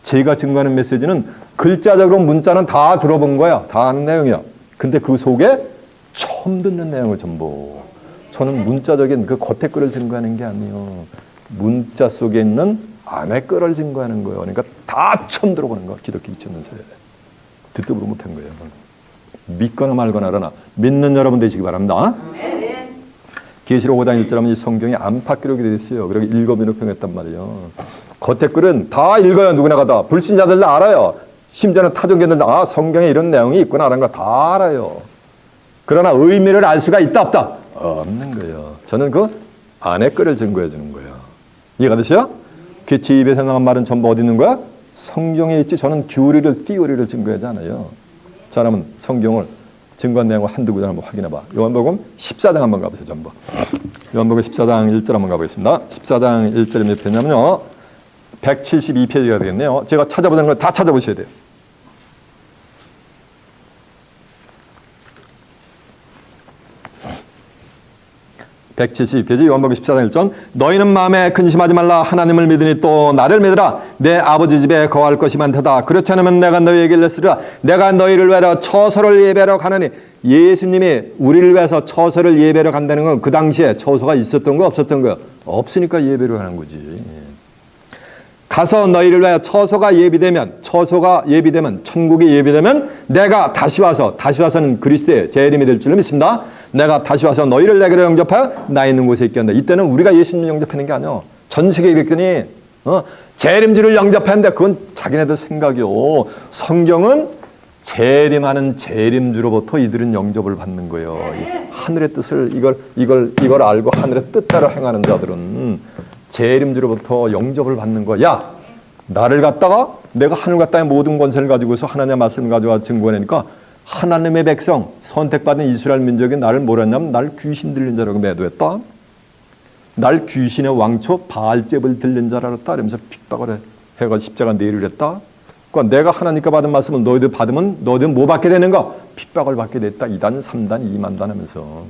제가 증거하는 메시지는 글자적으로 문자는 다 들어본 거야. 다 아는 내용이야. 근데 그 속에 처음 듣는 내용을 전부. 저는 문자적인 그 겉에 거를 증거하는 게 아니에요. 문자 속에 있는 안에 거를 증거하는 거예요. 그러니까 다 처음 들어보는 거. 기독교 2000년 사이에. 듣도 보도 못한 거예요. 믿거나 말거나 하나 믿는 여러분 되시기 바랍니다. 계시록 5장 1절 하면 이 성경이 안팎 기록이 되어 있어요. 그리고 읽어보는 평했단 말이에요. 겉에 글은 다 읽어요. 누구나 다. 불신자들도 알아요. 심지어는 타종교들도 성경에 이런 내용이 있구나 하는 거 다 알아요. 그러나 의미를 알 수가 있다 없다? 없는 거예요. 저는 그 안에 글을 증거해 주는 거예요. 이해가 되세요? 제 입에서 나온 말은 전부 어디 있는 거야? 성경에 있지. 저는 교리를, 티오리를 증거하지 않아요. 자, 그러면 성경을 증거한 내용을 한두 구절 한번 확인해 봐. 요한복음 14장 한번 가보세요. 전부. 요한복음 14장 1절 한번 가보겠습니다. 14장 1절이 몇 페이지냐면요. 172페이지가 되겠네요. 제가 찾아보자는 걸 다 찾아보셔야 돼요. (172페이지) 요한복음 14장 1절 너희는 마음에 근심하지 말라. 하나님을 믿으니 또 나를 믿으라. 내 아버지 집에 거할 것이 많도다. 그렇지 않으면 내가 너희에게 일렀으리라. 내가 너희를 위하여 처소를 예배하러 가느니. 예수님이 우리를 위해서 처소를 예배하러 간다는 건 그 당시에 처소가 있었던 거 없었던 거요? 없으니까 예배를 하는 거지. 가서 너희를 위하여 처소가 예비되면 천국이 예비되면 내가 다시 와서는 그리스도의 제 이름이 될 줄로 믿습니다. 내가 다시 와서 너희를 내게로 영접하여 나 있는 곳에 있게 한다. 이때는 우리가 예수님 영접하는 게 아니야. 전 세계에 그랬더니 재림주를 영접하는데 그건 자기네들 생각이요. 성경은 재림하는 재림주로부터 이들은 영접을 받는 거예요. 하늘의 뜻을 이걸 알고 하늘의 뜻대로 행하는 자들은 재림주로부터 영접을 받는 거야. 나를 갖다가 내가 하늘과 땅의 모든 권세를 가지고서 하나님의 말씀을 가져와 증거하니까 하나님의 백성 선택받은 이스라엘 민족이 나를 뭐라 했냐면 날 귀신 들린 자라고 매도했다. 날 귀신의 왕초 바알제불 들린 자라고 했다. 이러면서 핍박을 해가 십자가 내리를 했다. 그러니까 내가 하나님께 받은 말씀을 너희들 받으면 너희들 뭐 받게 되는가? 핍박을 받게 됐다. 2단, 3단, 2만단 하면서.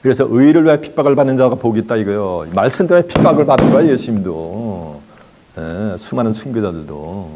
그래서 의를 위해 핍박을 받는 자가 복이 있다 이거요. 말씀 때문에 핍박을 받은 거야 예수님도. 수많은 순교자들도.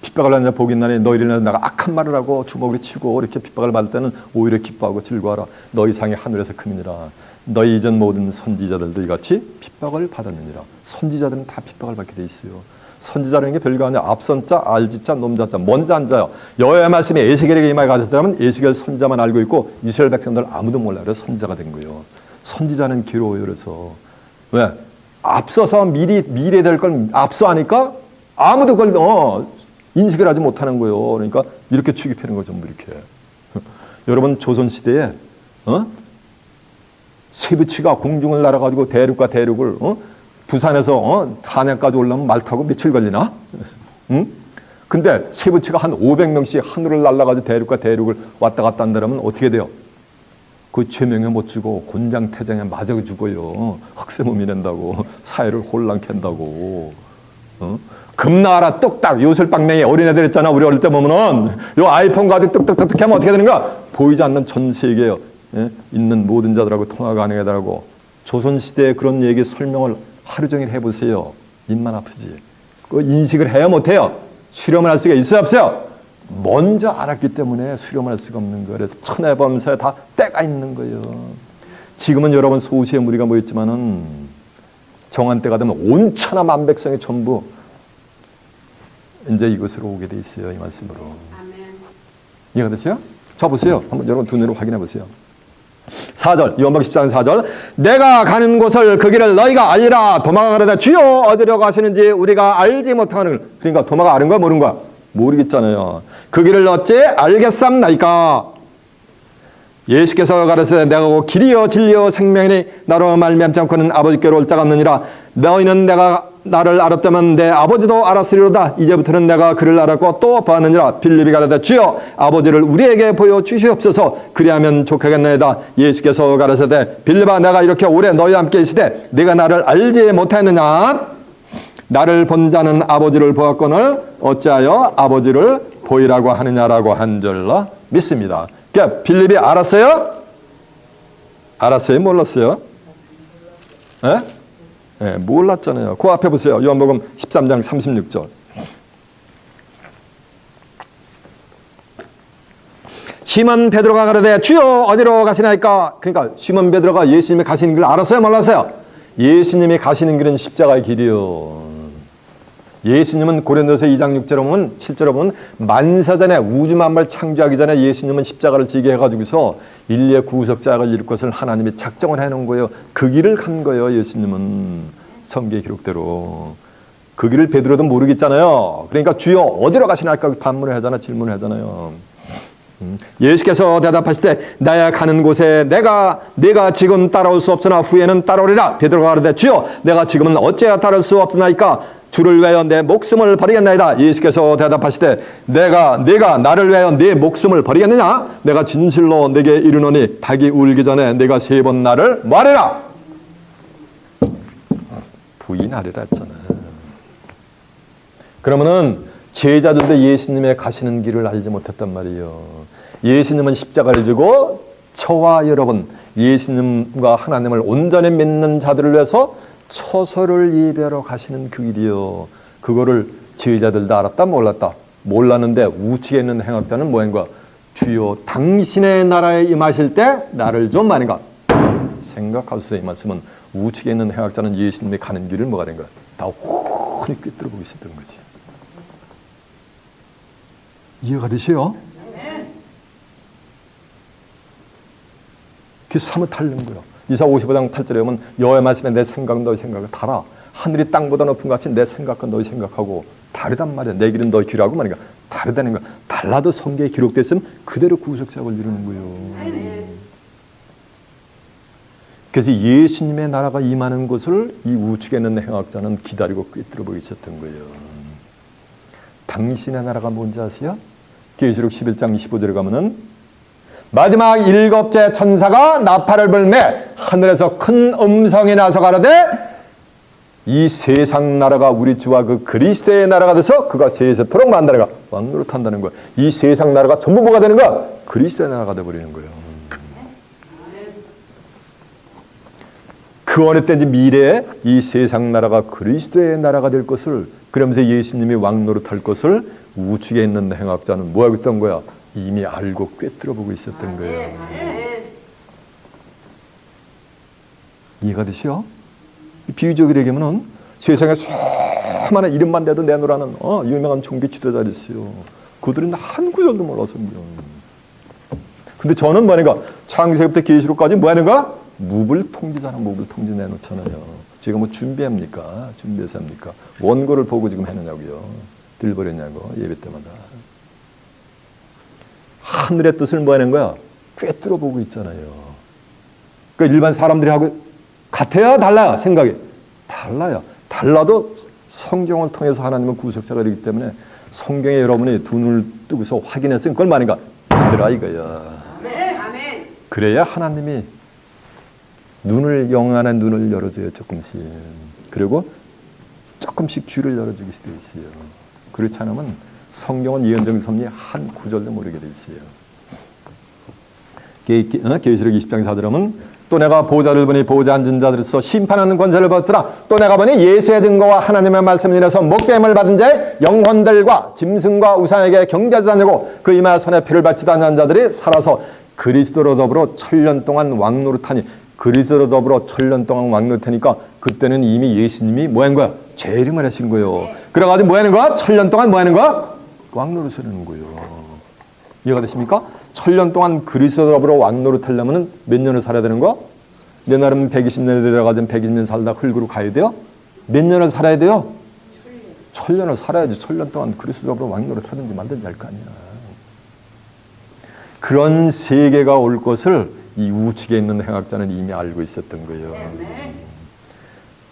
핍박을 받는 자 복이 있나니 너희를 위해 내가 악한 말을 하고 주먹으로 치고 이렇게 핍박을 받을 때는 오히려 기뻐하고 즐거워하라. 너희 상이 하늘에서 크니라. 너희 이전 모든 선지자들도 이같이 핍박을 받았느니라. 선지자들은 다 핍박을 받게 돼 있어요. 선지자라는 게 별거 아니야. 앞선자, 알지자, 놈자자, 먼저 앉아요. 여호와의 말씀이 에스겔에게 임하여 가셨다면 에스겔 선지자만 알고 있고 이스라엘 백성들 아무도 몰라요. 그래서 선지자가 된 거예요. 선지자는 괴로워요. 그래서 왜? 앞서서 미래 될 걸 앞서 하니까 아무도 그걸 인식을 하지 못하는 거예요. 그러니까 이렇게 취급하는 거 전부 이렇게. 여러분 조선 시대에 쇠붙이가 공중을 날아가지고 대륙과 대륙을 부산에서 탄양까지 올라오면 말 타고 며칠 걸리나? 응? 근데 쇠붙이가 한 500명씩 하늘을 날아가지고 대륙과 대륙을 왔다 갔다 한다면 어떻게 돼요? 그 죄명에 못 주고 곤장태장에 맞아 죽어요. 흑세무미 낸다고 사회를 혼란케 한다고. 금나라 뚝딱 요술방맹이 어린애들 있잖아. 우리 어릴 때 보면은 요 아이폰 가지고 뚝뚝뚝뚝 하면 어떻게 되는가? 보이지 않는 전 세계에 있는 모든 자들하고 통화가 가능하다고 조선시대에 그런 얘기 설명을 하루 종일 해보세요. 입만 아프지. 그 인식을 해야 못해요. 수렴을 할 수가 있어요 없어요? 먼저 알았기 때문에 수렴할 수가 없는 거예요. 천해범사에 다 때가 있는 거예요. 지금은 여러분 소수의 무리가 모였지만은 정한 때가 되면 온 천하 만백성이 전부 이제 이곳으로 오게 돼 있어요. 이 말씀으로. 아멘. 이해가 되세요? 자 보세요. 한번 여러분 두 눈으로 확인해 보세요. 4절 요한복음 14장 4절 내가 가는 곳을 그 길을 너희가 알리라. 도마가 가로되 주여 어디로 가시는지 우리가 알지 못하는. 그러니까 도마가 아는 거야 모르는 거야? 모르겠잖아요. 그 길을 어찌 알겠삼나이까. 예수께서 가르치되 내가 길이요 진리요 생명이니 나로 말미암지 않고는 아버지께로 올 자가 없느니라. 너희는 내가 나를 알았다면 내 아버지도 알았으리로다. 이제부터는 내가 그를 알았고 또 보았느니라. 빌립이 가르치되 주여 아버지를 우리에게 보여주시옵소서. 그리하면 족하겠나이다. 예수께서 가르치되 빌립아 내가 이렇게 오래 너희와 함께 있으되 네가 나를 알지 못하였느냐. 나를 본 자는 아버지를 보았거늘 어찌하여 아버지를 보이라고 하느냐라고 한 줄로 믿습니다. 그러니까 빌립이 알았어요? 알았어요? 몰랐어요? 예? 네, 몰랐잖아요. 그 앞에 보세요. 요한복음 13장 36절. 시몬 베드로가 가로되 주여 어디로 가시나이까. 그러니까 시몬 베드로가 예수님이 가시는 길을 알았어요? 몰랐어요? 예수님이 가시는 길은 십자가의 길이요. 예수님은 고린도서 2장 6절에 보면 7절에 보면 만사전에 우주 만물 창조하기 전에 예수님은 십자가를 지게 해가지고서 인류의 구속자가 이룰 것을 하나님이 작정을 해놓은 거예요. 그 길을 간 거예요. 예수님은 성경의 기록대로. 그 길을 베드로도 모르겠잖아요. 그러니까 주여 어디로 가시나이까 반문을 하잖아. 질문을 하잖아요. 예수께서 대답하시되 나야 가는 곳에 네가 지금 따라올 수 없으나 후에는 따라오리라. 베드로가 가로되 주여 내가 지금은 어찌하여 따라올 수 없나이까. 주를 위하여 내 목숨을 버리겠나이다. 예수께서 대답하시되 네가 나를 위하여 네 목숨을 버리겠느냐. 내가 진실로 네게 이르노니 닭이 울기 전에 네가 3번 나를 뭐하리라. 부인하리라 했잖아요. 그러면은 제자들도 예수님의 가시는 길을 알지 못했단 말이에요. 예수님은 십자가를 지고 저와 여러분 예수님과 하나님을 온전히 믿는 자들을 위해서 처소를 예배하러 가시는 그 길이요. 그거를 제자들도 알았다 몰랐다? 몰랐는데 우측에 있는 행악자는 뭐인가? 주여 당신의 나라에 임하실 때 나를 좀 아닌가? 생각하소서. 이 말씀은 우측에 있는 행악자는 예수님이 가는 길을 뭐가 된 거야? 다 훤히 꿰뚫어보고 있었던 거지. 이해가 되세요? 그게 사뭇 다른 거예요. 이사 55장 8절에 보면 여호와의 말씀에 내 생각은 너희 생각을 달아. 하늘이 땅보다 높은 것 같이 내 생각과 너희 생각하고 다르단 말이야. 내 길은 너희 길하고 말이야. 다르다는 거야. 달라도 성경에 기록됐으면 그대로 구속사역을 이루는 거예요. 그래서 예수님의 나라가 임하는 것을 이 우측에 있는 행악자는 기다리고 꿰뚫어보고 있었던 거예요. 당신의 나라가 뭔지 아세요? 계시록 11장 25절에 가면은 마지막 7째 천사가 나팔을 불매 하늘에서 큰 음성이 나서 가로되 이 세상 나라가 우리 주와 그 그리스도의 나라가 돼서 그가 세세토록 만나라가 왕노릇한다는 거야. 이 세상 나라가 전부 뭐가 되는 거야? 그리스도의 나라가 돼버리는 거예요. 그 어느 때인지 미래에 이 세상 나라가 그리스도의 나라가 될 것을, 그러면서 예수님이 왕노릇할 것을 우측에 있는 행악자는 뭐 하고 있던 거야? 이미 알고 꿰뚫어보고 있었던 거예요. 이해가 되시오? 비유적으로 얘기하면 세상에 수많은 이름만 대도 내놓으라는 유명한 종교 지도자들이 있어요. 그들은 한 구절도 몰라서. 근데 저는 뭐니까 창세기부터 계시록까지 뭐 하는가? 무불 통지잖아. 무불 통지 내놓잖아요. 제가 뭐 준비합니까? 준비해서 합니까? 원고를 보고 지금 해느냐고요. 들버렸냐고 예배 때마다. 하늘의 뜻을 뭐 하는 거야? 꿰뚫어 보고 있잖아요. 그러니까 일반 사람들이 하고 같아요? 달라요? 생각이? 달라요. 달라도 성경을 통해서 하나님은 구속사가 되기 때문에 성경에 여러분이 두 눈을 뜨고서 확인했으면 그걸 말인가? 믿으라 이거야. 아멘. 그래야 하나님이 영안의 눈을 열어줘요. 조금씩. 그리고 조금씩 귀를 열어주기 돼 있어요. 그렇지 않으면 성경은 예언적 섭리 한 구절도 모르게 돼 있어요. 계시록 20장 4절 하면 또 내가 보좌를 보니 보좌 앉은 자들에서 심판하는 권세를 받더라. 또 내가 보니 예수의 증거와 하나님의 말씀을 인해서 목배임을 받은 자의 영혼들과 짐승과 우상에게 경배하지 않고 그 이마 손에 피를 받지도 않는 자들이 살아서 그리스도로 더불어 천년 동안 왕노릇하니, 그리스도로 더불어 천년 동안 왕노릇하니까 그때는 이미 예수님이 뭐 하는 거야? 재림을 하신 거예요. 그래가지고 뭐 하는 거야? 천년 동안 뭐 하는 거야? 왕노릇을 하는 거예요. 이해가 되십니까? 천년 동안 그리스도로 더불어 왕노릇하려면 몇 년을 살아야 되는 거야? 내 나름 120년에 들어가면 120년 살다 흙으로 가야 돼요? 몇 년을 살아야 돼요? 천년을 살아야지. 천년 동안 그리스도로 더불어 왕노릇하든지 말든지 할 거 아니야. 그런 세계가 올 것을 이 우측에 있는 행악자는 이미 알고 있었던 거예요.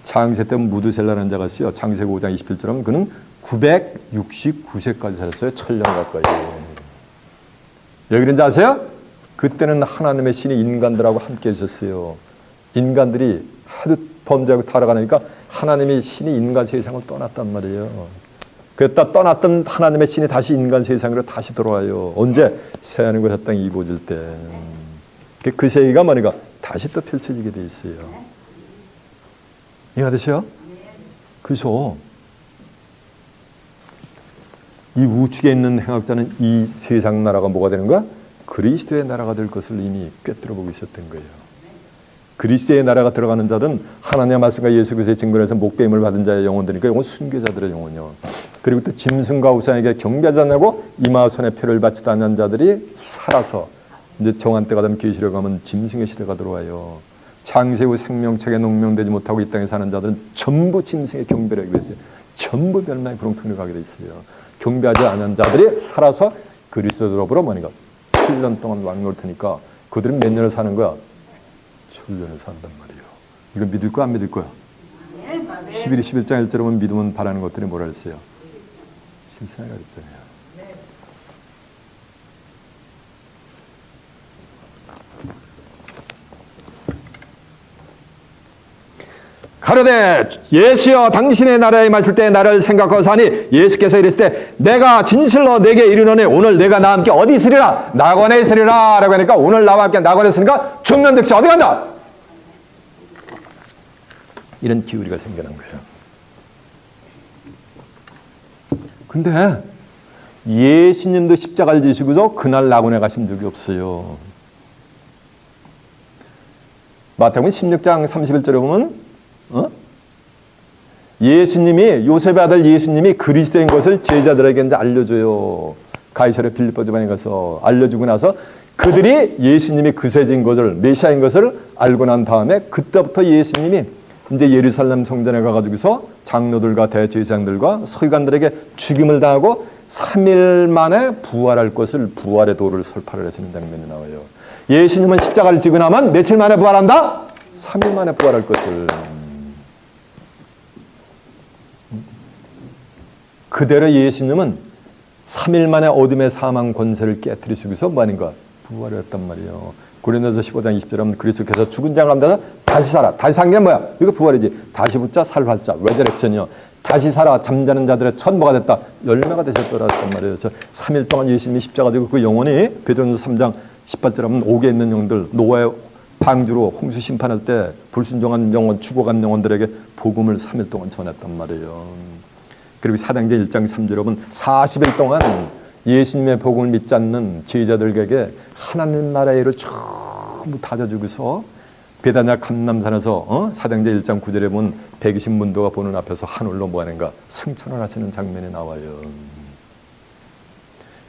창세 때 무드셀라라는 자가 있어요. 창세기 5장 27절 하면 그는 969세까지 살았어요. 천년 가까이. 왜 그런지 아세요? 그때는 하나님의 신이 인간들하고 함께 해주셨어요. 인간들이 하도 범죄하고 타락하니까 하나님의 신이 인간 세상을 떠났단 말이에요. 그랬다 떠났던 하나님의 신이 다시 인간 세상으로 다시 돌아와요. 언제? 새하늘과 새 땅이 이루어질 때. 그 세계가 뭐니까 다시 또 펼쳐지게 돼 있어요. 이해가 되세요? 그래서 이 우측에 있는 행악자는 이 세상 나라가 뭐가 되는 거야? 그리스도의 나라가 될 것을 이미 꿰뚫어 보고 있었던 거예요. 그리스도의 나라가 들어가는 자들은 하나님의 말씀과 예수 그리스도의 증거에서 목배임을 받은 자의 영혼들이니까 이건 순교자들의 영혼이요. 그리고 또 짐승과 우상에게 경배하지 않냐고 이마 손에 표를 받지도 않는 자들이 살아서 이제 정한 때가 되면 계시록 가면 짐승의 시대가 들어와요. 창세후 생명책에 농명되지 못하고 이 땅에 사는 자들은 전부 짐승의 경배를 하게 됐어요. 전부 멸망의 구렁텅이로 가게 돼 있어요. 경배하지 않은 자들이 살아서 그리스도로 더불어 뭐니까 7년 동안 왕노릇하니까 그들은 몇 년을 사는 거야? 7년을 산단 말이에요. 이거 믿을 거야 안 믿을 거야? 11장 1절에 보면 믿으면 바라는 것들이 뭐라 했어요? 실상이라 했잖아요. 가로되 예수여 당신의 나라에 마실 때 나를 생각하고 사니 예수께서 이랬을 때 내가 진실로 내게 이르노니 오늘 내가 나와 함께 어디 있으리라? 낙원에 있으리라 라고 하니까 오늘 나와 함께 낙원에 있으니까 죽는 득시 어디 간다? 이런 기울이가 생겨난 거예요. 근데 예수님도 십자가를 지시고서 그날 낙원에 가신 적이 없어요. 마태복음 16장 31절에 보면 예수님이 요셉의 아들 예수님이 그리스도인 것을 제자들에게 이제 알려줘요. 가이사랴 빌립보 지방에 가서 알려주고 나서 그들이 예수님이 그세진 것을 메시아인 것을 알고 난 다음에 그때부터 예수님이 이제 예루살렘 성전에 가가지고서 장로들과 대제사장들과 서기관들에게 죽임을 당하고 3일 만에 부활할 것을 부활의 도를 설파를 하시는 장면이 나와요. 예수님은 십자가를 지고 나면 며칠 만에 부활한다? 3일 만에 부활할 것을. 그대로 예수님은 3일 만에 어둠의 사망 권세를 깨뜨리시고서 뭐 하는가? 부활을 했단 말이에요. 고린도서 15장 20절에 하면 그리스도께서 죽은 자 가운데서 다시 살아. 다시 산 게 뭐야? 이거 부활이지. 다시 붙자 살활자. 레저렉션이요. 다시 살아. 잠자는 자들의 첫 뭐가 됐다? 열매가 되셨더라 했단 말이에요. 그래서 3일 동안 예수님이 십자가 지고 그 영혼이 베드로전서 3장 18절에 하면 옥에 있는 영들 노아의 방주로 홍수 심판할 때 불순종한 영혼, 죽어간 영혼들에게 복음을 3일 동안 전했단 말이에요. 그리고 사도행전 1장 3절에 보면 40일 동안 예수님의 복음을 믿지 않는 제자들에게 하나님 나라의 일을 전부 다져주고서 베다냐 감람산에서 사도행전 1장 9절에 보면 120문도가 보는 앞에서 하늘로 뭐하는가 승천을 하시는 장면이 나와요.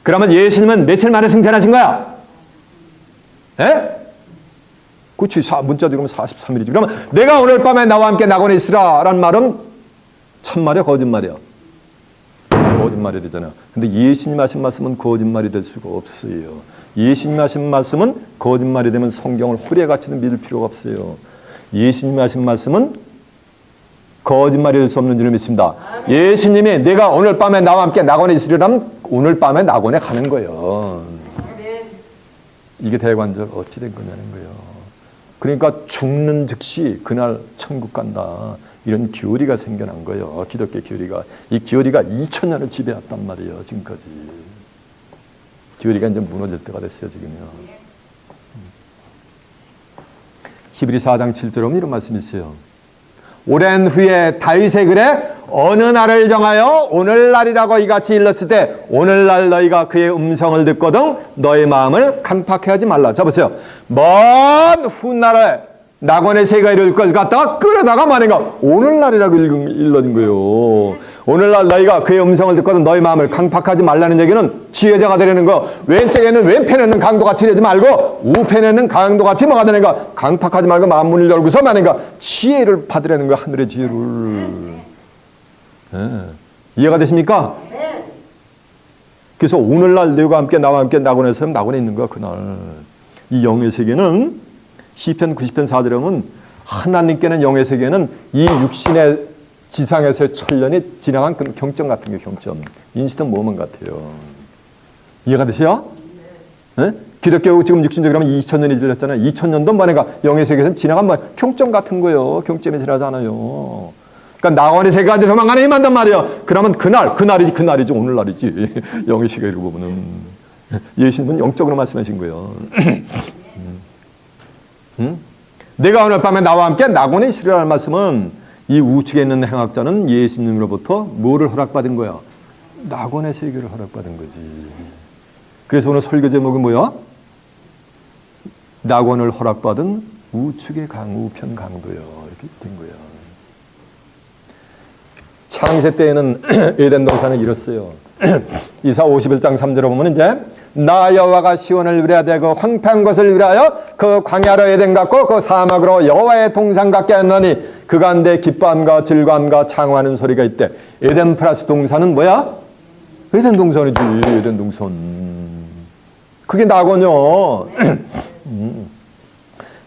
그러면 예수님은 며칠 만에 승천하신 거야? 에? 그렇지. 문자도 그러면 43일이지. 그러면 내가 오늘 밤에 나와 함께 낙원에 있으라 라는 말은 참말이야 거짓말이야? 거짓말이 되잖아요. 근데 예수님 하신 말씀은 거짓말이 될 수가 없어요. 예수님 하신 말씀은 거짓말이 되면 성경을 후레같이는 믿을 필요가 없어요. 예수님 하신 말씀은 거짓말이 될 수 없는 줄을 믿습니다. 예수님이 내가 오늘 밤에 나와 함께 낙원에 있으리라면 오늘 밤에 낙원에 가는 거예요. 이게 대관절 어찌 된 거냐는 거예요. 그러니까 죽는 즉시 그날 천국 간다. 이런 기울이가 생겨난 거예요. 기독교 기울이가. 이 기울이가 2000년을 지배했단 말이에요. 지금까지. 기울이가 이제 무너질 때가 됐어요. 지금요. 히브리 4장 7절에 보면 이런 말씀이 있어요. 오랜 후에 다윗의 글에 어느 날을 정하여 오늘날이라고 이같이 일렀을 때 오늘날 너희가 그의 음성을 듣거든 너희 마음을 강팍해 하지 말라. 자 보세요. 먼 훗날에 낙원의 새가 이룰 걸 갖다가 끌어다가 말인가 오늘날이라고 일러진 거예요. 오늘날 너희가 그의 음성을 듣거든 너희 마음을 강팍하지 말라는 얘기는 지혜자가 되려는 거. 왼쪽에는 왼편에는 강도같이 되지 말고 우편에는 강도같이 뭐가 되는가 강팍하지 말고 마음문을 열고서 말인가 지혜를 받으려는 거. 하늘의 지혜를. 네. 이해가 되십니까? 네. 그래서 오늘날 너희가 함께 나와 함께 낙원에서 낙원에 있는 거야 그날. 이 영의 세계는 시편 90편 4절에 보면 하나님께는 영의 세계는 이 육신의 지상에서의 천년이 지나간 경점 같은 게 경점. 인시든 뭐만 같아요. 이해가 되세요? 네? 기독교 지금 육신적으로 하면 2000년이 지났잖아요. 2000년도 만에가 영의 세계에서는 지나간 경점 같은 거예요. 경점이 지나잖아요. 그러니까 낙원의 세계가 이제 조만간에 임한단 말이에요. 그러면 그날이지 오늘날이지. 영의 세계로 보면은 예수님은 영적으로 말씀하신 거예요. 내가 오늘 밤에 나와 함께 낙원에 있으리라는 말씀은 이 우측에 있는 행악자는 예수님으로부터 뭐를 허락받은 거야? 낙원의 세계를 허락받은 거지. 그래서 오늘 설교 제목이 뭐야? 낙원을 허락받은 우측의 우편 강도요. 이렇게 된 거야. 창세 때에는 에덴 동산을 이뤘어요. 이사 51장 3절에 보면 이제 나 여호와가 시온을 위하여 그 황폐한 것을 위하여 그 광야로 에덴 같고 그 사막으로 여호와의 동산 같게 하노니 그 가운데 기뻐함과 즐거움과 창호하는 소리가 있대. 에덴 플러스 동산은 뭐야? 에덴 동산이지. 에덴 동산. 그게 낙원이요.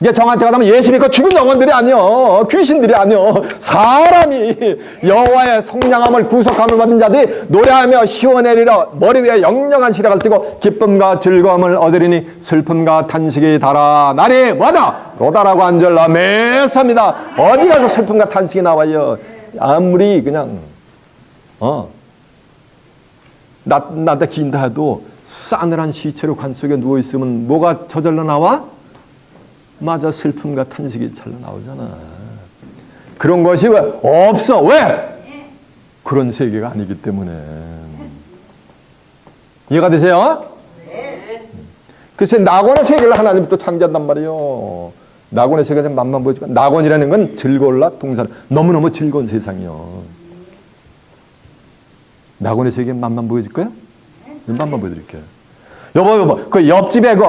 이제 정한테 가면 예수 믿고 죽은 영혼들이 아니요, 귀신들이 아니요, 사람이 여호와의 성량함을 구속함을 받은 자들이 노래하며 시원해리라 머리 위에 영영한 시락을 띠고 기쁨과 즐거움을 얻으리니 슬픔과 탄식이 달아 날이 뭐다? 로다라고 앉을라 매섭니다. 어디 가서 슬픔과 탄식이 나와요? 아무리 그냥 나다 긴다 해도 싸늘한 시체로 관 속에 누워있으면 뭐가 저절로 나와? 맞아, 슬픔과 탄식이 잘 나오잖아. 그런 것이 왜 없어? 왜? 그런 세계가 아니기 때문에. 이해가 되세요? 그래서 낙원의 세계를 하나님이 또 창조한단 말이에요. 낙원의 세계가 맛만 보여줄까? 낙원이라는 건 즐거울라 동산. 너무너무 즐거운 세상이요. 낙원의 세계 맛만 보여줄까요? 맛만 보여드릴게요. 여보, 그 옆집에 그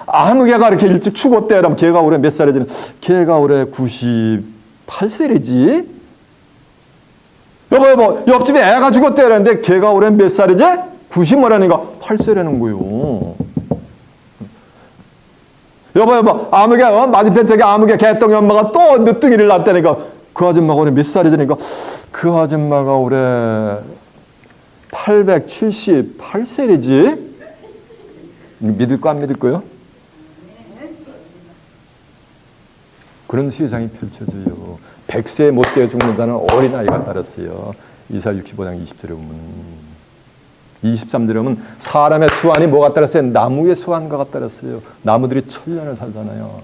아무 개가 이렇게 일찍 죽었대. 그럼 걔가 올해 몇 살이지? 걔가 올해 98세이지? 여보, 옆집에 애가 죽었대. 그랬는데 걔가 올해 몇 살이지? 90뭐라니까 8세라는 거요. 여보, 아무 개, 맞은편 쪽에 아무 개 개똥이 엄마가 또 늦둥이를 낳았다니까 그 아줌마가 올해 몇 살이지니까 그 아줌마가 올해 878세이지? 믿을 거 안 믿을 거요? 그런 세상이 펼쳐져요. 100세 못 되어 죽는 자는 어린아이가 따랐어요. 이사 65장 20절에 보면. 23절에 보면 사람의 수완이 뭐가 따랐어요? 나무의 수완과 따랐어요. 나무들이 1000년을 살잖아요.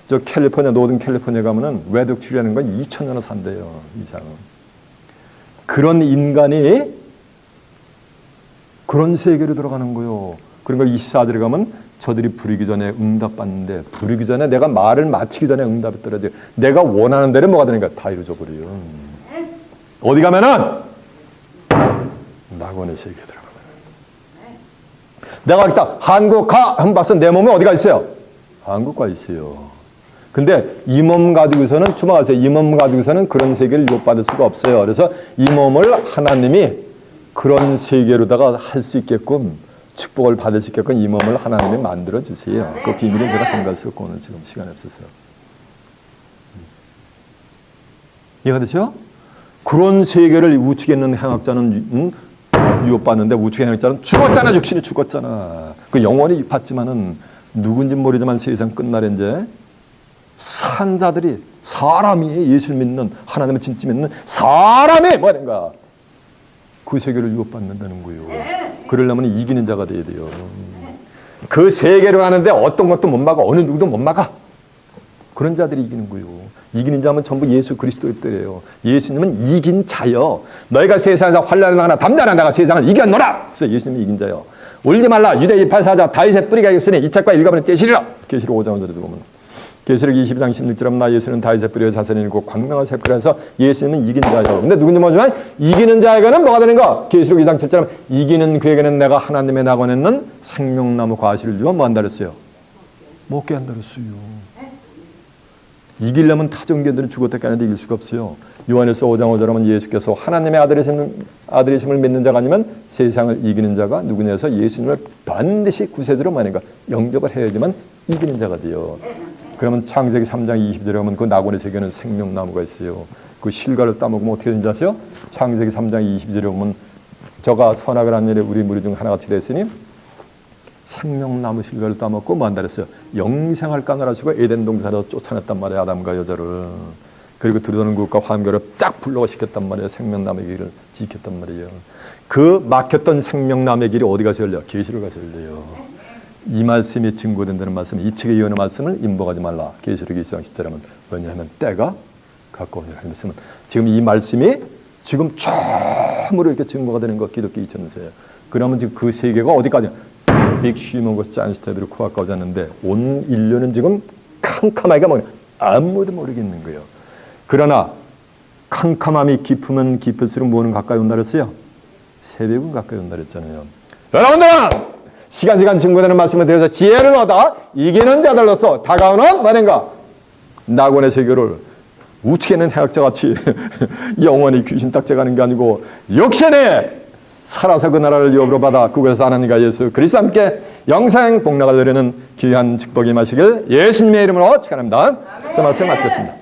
저 캘리포니아, 노든 캘리포니아 가면은 외덕출이라는 건 2000년을 산대요. 이상은. 그런 인간이 그런 세계로 들어가는 거요. 그런 걸 24절에 가면 저들이 부르기 전에 응답받는데 부르기 전에 내가 말을 마치기 전에 응답이 떨어져요. 내가 원하는 대로 뭐가 되니까 다 이루어져 버려요. 어디 가면은 낙원의 세계에 들어가면 내가 일단 한국 가 한번 봤어. 내 몸에 어디가 있어요? 한국 가 있어요. 근데 이 몸 가지고서는 주목하세요. 이 몸 가지고서는 그런 세계를 유혹받을 수가 없어요. 그래서 이 몸을 하나님이 그런 세계로다가 할 수 있게끔 축복을 받을 수 있게끔 이 몸을 하나님이 만들어 주세요. 그 비밀은 제가 전갈 수 없고 오늘 지금 시간이 없어서요. 이해가 되죠? 그런 세계를 우측에 있는 행악자는 유혹받는데 우측에 있는 행악자는 죽었잖아. 육신이 죽었잖아. 그 영원히 받지만은 누군지 모르지만 세상 끝날에 이제 산자들이 사람이 예수를 믿는 하나님을 진짜 믿는 사람이 뭐인가 그 세계를 유혹받는다는 거예요. 그러려면 이기는 자가 돼야 돼요. 그 세계로 가는데 어떤 것도 못 막아. 어느 누구도 못 막아. 그런 자들이 이기는 거예요. 이기는 자면 전부 예수 그리스도였더래요. 예수님은 이긴 자여. 너희가 세상에서 환난을 당하나 담대하나 내가 세상을 이겨노라. 그래서 예수님이 이긴 자여. 울지 말라. 유대 이팔사자 다윗의 뿌리가 있으니 이 책과 읽어보니 깨시리라. 계시록 5장을 보면 계시록 22장 16절에 나 예수는 다윗의 뿌리의 자손이고 광명한 새끼라서 예수님은 이긴 자여. 근데 누군지 모르지만 이기는 자에게는 뭐가 되는가? 계시록 2장 7절에 이기는 그에게는 내가 하나님의 낙원에는 생명나무 과실을 주어 뭐 한다 그랬어요? 먹게 한다 그랬어요. 이기려면 타종교들은 죽었다게 하는데 이길 수가 없어요. 요한일서 5장 5절에 보면 예수께서 하나님의 아들이심을 믿는 자가 아니면 세상을 이기는 자가 누구냐 해서 예수님을 반드시 구세주로 만인가 영접을 해야지만 이기는 자가 돼요. 그러면 창세기 3장 20절에 보면 그 낙원의 세계는 생명나무가 있어요. 그 실과를 따먹으면 어떻게 되는지 아세요? 창세기 3장 22절에 보면 저가 선악을 한 일에 우리 무리 중 하나같이 됐으니 생명나무 실과를 따먹고 뭐 한다 그랬어요? 영생을 까느라시고 에덴 동산에서 쫓아냈단 말이에요. 아담과 여자를. 그리고 두려워하는 것과 환경을 쫙 불러시켰단 말이에요. 생명나무의 길을 지켰단 말이에요. 그 막혔던 생명나무의 길이 어디 가서 열려? 계시록 가서 열려요. 이 말씀이 증거된다는 말씀, 이 책에 이어는 말씀을 임복하지 말라. 계시록 1장 10절에 하면 왜냐하면 때가 가까우니라. 말씀은 지금 이 말씀이 지금 처음으로 이렇게 증거가 되는 것 기독교 2000년세예요. 그러면 지금 그 세계가 어디까지? 빅 쉬먼고스 짠스테드로 코앞까지 왔는데 온 인류는 지금 캄캄하게 아무도 모르겠는 거예요. 그러나 캄캄함이 깊으면 깊을수록 뭐는 가까이 온다 그랬어요? 새벽은 가까이 온다 그랬잖아요. 여러분들은 시간 증거되는 말씀에 대해서 지혜를 얻어 이기는 자들로서 다가오는 뭐인가? 낙원의 세계를 우측에는 해학자같이 영원히 귀신 딱져가는 게 아니고 역신에 살아서 그 나라를 유업으로 받아 그곳에서 하나님과 예수 그리스도 함께 영생 복락을 누리는 귀한 축복이 마시길 예수님의 이름으로 축원합니다. 자, 말씀 마치겠습니다.